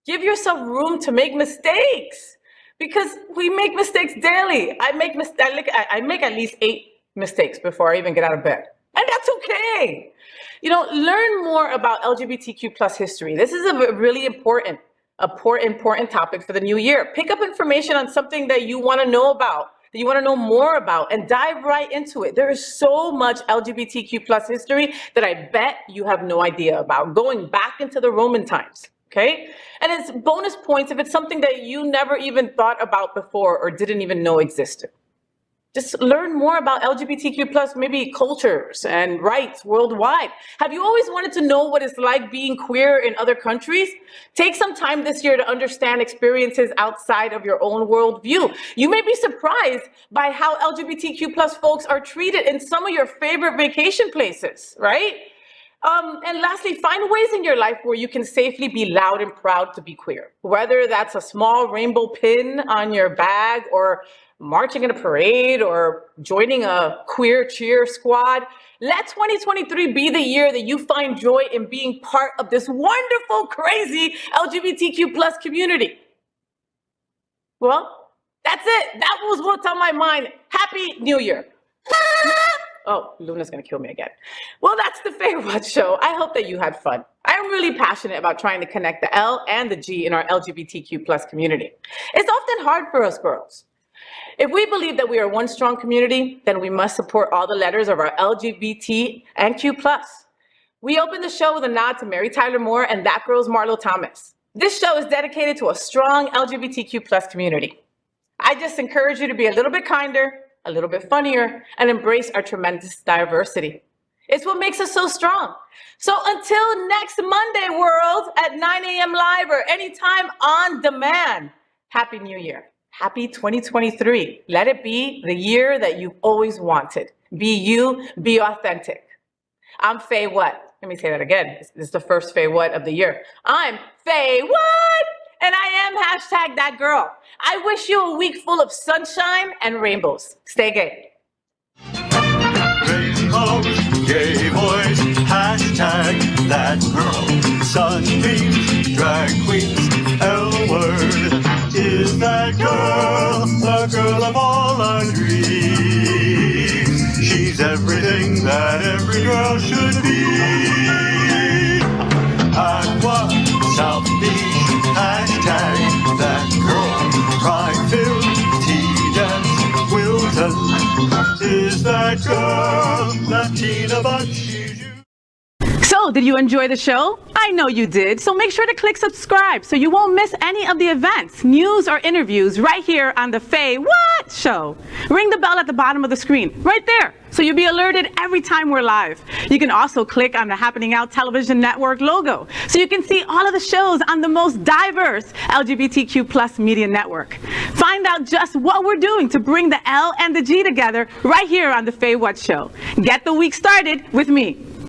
Give yourself room to make mistakes, because we make mistakes daily. I make at least 8 mistakes before I even get out of bed. And that's okay. Learn more about LGBTQ plus history. This is a really important topic for the new year. Pick up information on something that you want to know about, that you want to know more about, and dive right into it. There is so much LGBTQ plus history that I bet you have no idea about, going back into the Roman times. Okay? And it's bonus points if it's something that you never even thought about before or didn't even know existed. Just learn more about LGBTQ plus maybe cultures and rights worldwide. Have you always wanted to know what it's like being queer in other countries? Take some time this year to understand experiences outside of your own worldview. You may be surprised by how LGBTQ plus folks are treated in some of your favorite vacation places, right? And lastly, find ways in your life where you can safely be loud and proud to be queer. Whether that's a small rainbow pin on your bag, or marching in a parade, or joining a queer cheer squad. Let 2023 be the year that you find joy in being part of this wonderful, crazy LGBTQ plus community. Well, that's it. That was what's on my mind. Happy New Year. Oh, Luna's going to kill me again. Well, that's the FayWhat show. I hope that you had fun. I'm really passionate about trying to connect the L and the G in our LGBTQ plus community. It's often hard for us girls. If we believe that we are one strong community, then we must support all the letters of our LGBT and Q+. We opened the show with a nod to Mary Tyler Moore and That Girl's Marlo Thomas. This show is dedicated to a strong LGBTQ plus community. I just encourage you to be a little bit kinder, a little bit funnier, and embrace our tremendous diversity. It's what makes us so strong. So until next Monday, world, at 9 a.m. live or anytime on demand, Happy New Year. Happy 2023. Let it be the year that you've always wanted. Be you, be authentic. I'm FayWhat. Let me say that again. This is the first FayWhat of the year. I'm FayWhat, and I am #thatgirl. I wish you a week full of sunshine and rainbows. Stay gay. Rainbows, gay boys, #thatgirl. Sunbeams, drag queens, L-word. Is that girl, the girl of all our dreams? She's everything that every girl should be. Aqua, South Beach, #thatgirl. Pride-filled, tea-dance, Wilton. Is that girl, Latina, but she's you. So, did you enjoy the show? I know you did. So make sure to click subscribe so you won't miss any of the events, news, or interviews right here on the FayWhat show. Ring the bell at the bottom of the screen, right there, so you'll be alerted every time we're live. You can also click on the Happening Out Television Network logo so you can see all of the shows on the most diverse LGBTQ plus media network. Find out just what we're doing to bring the L and the G together right here on the FayWhat show. Get the week started with me.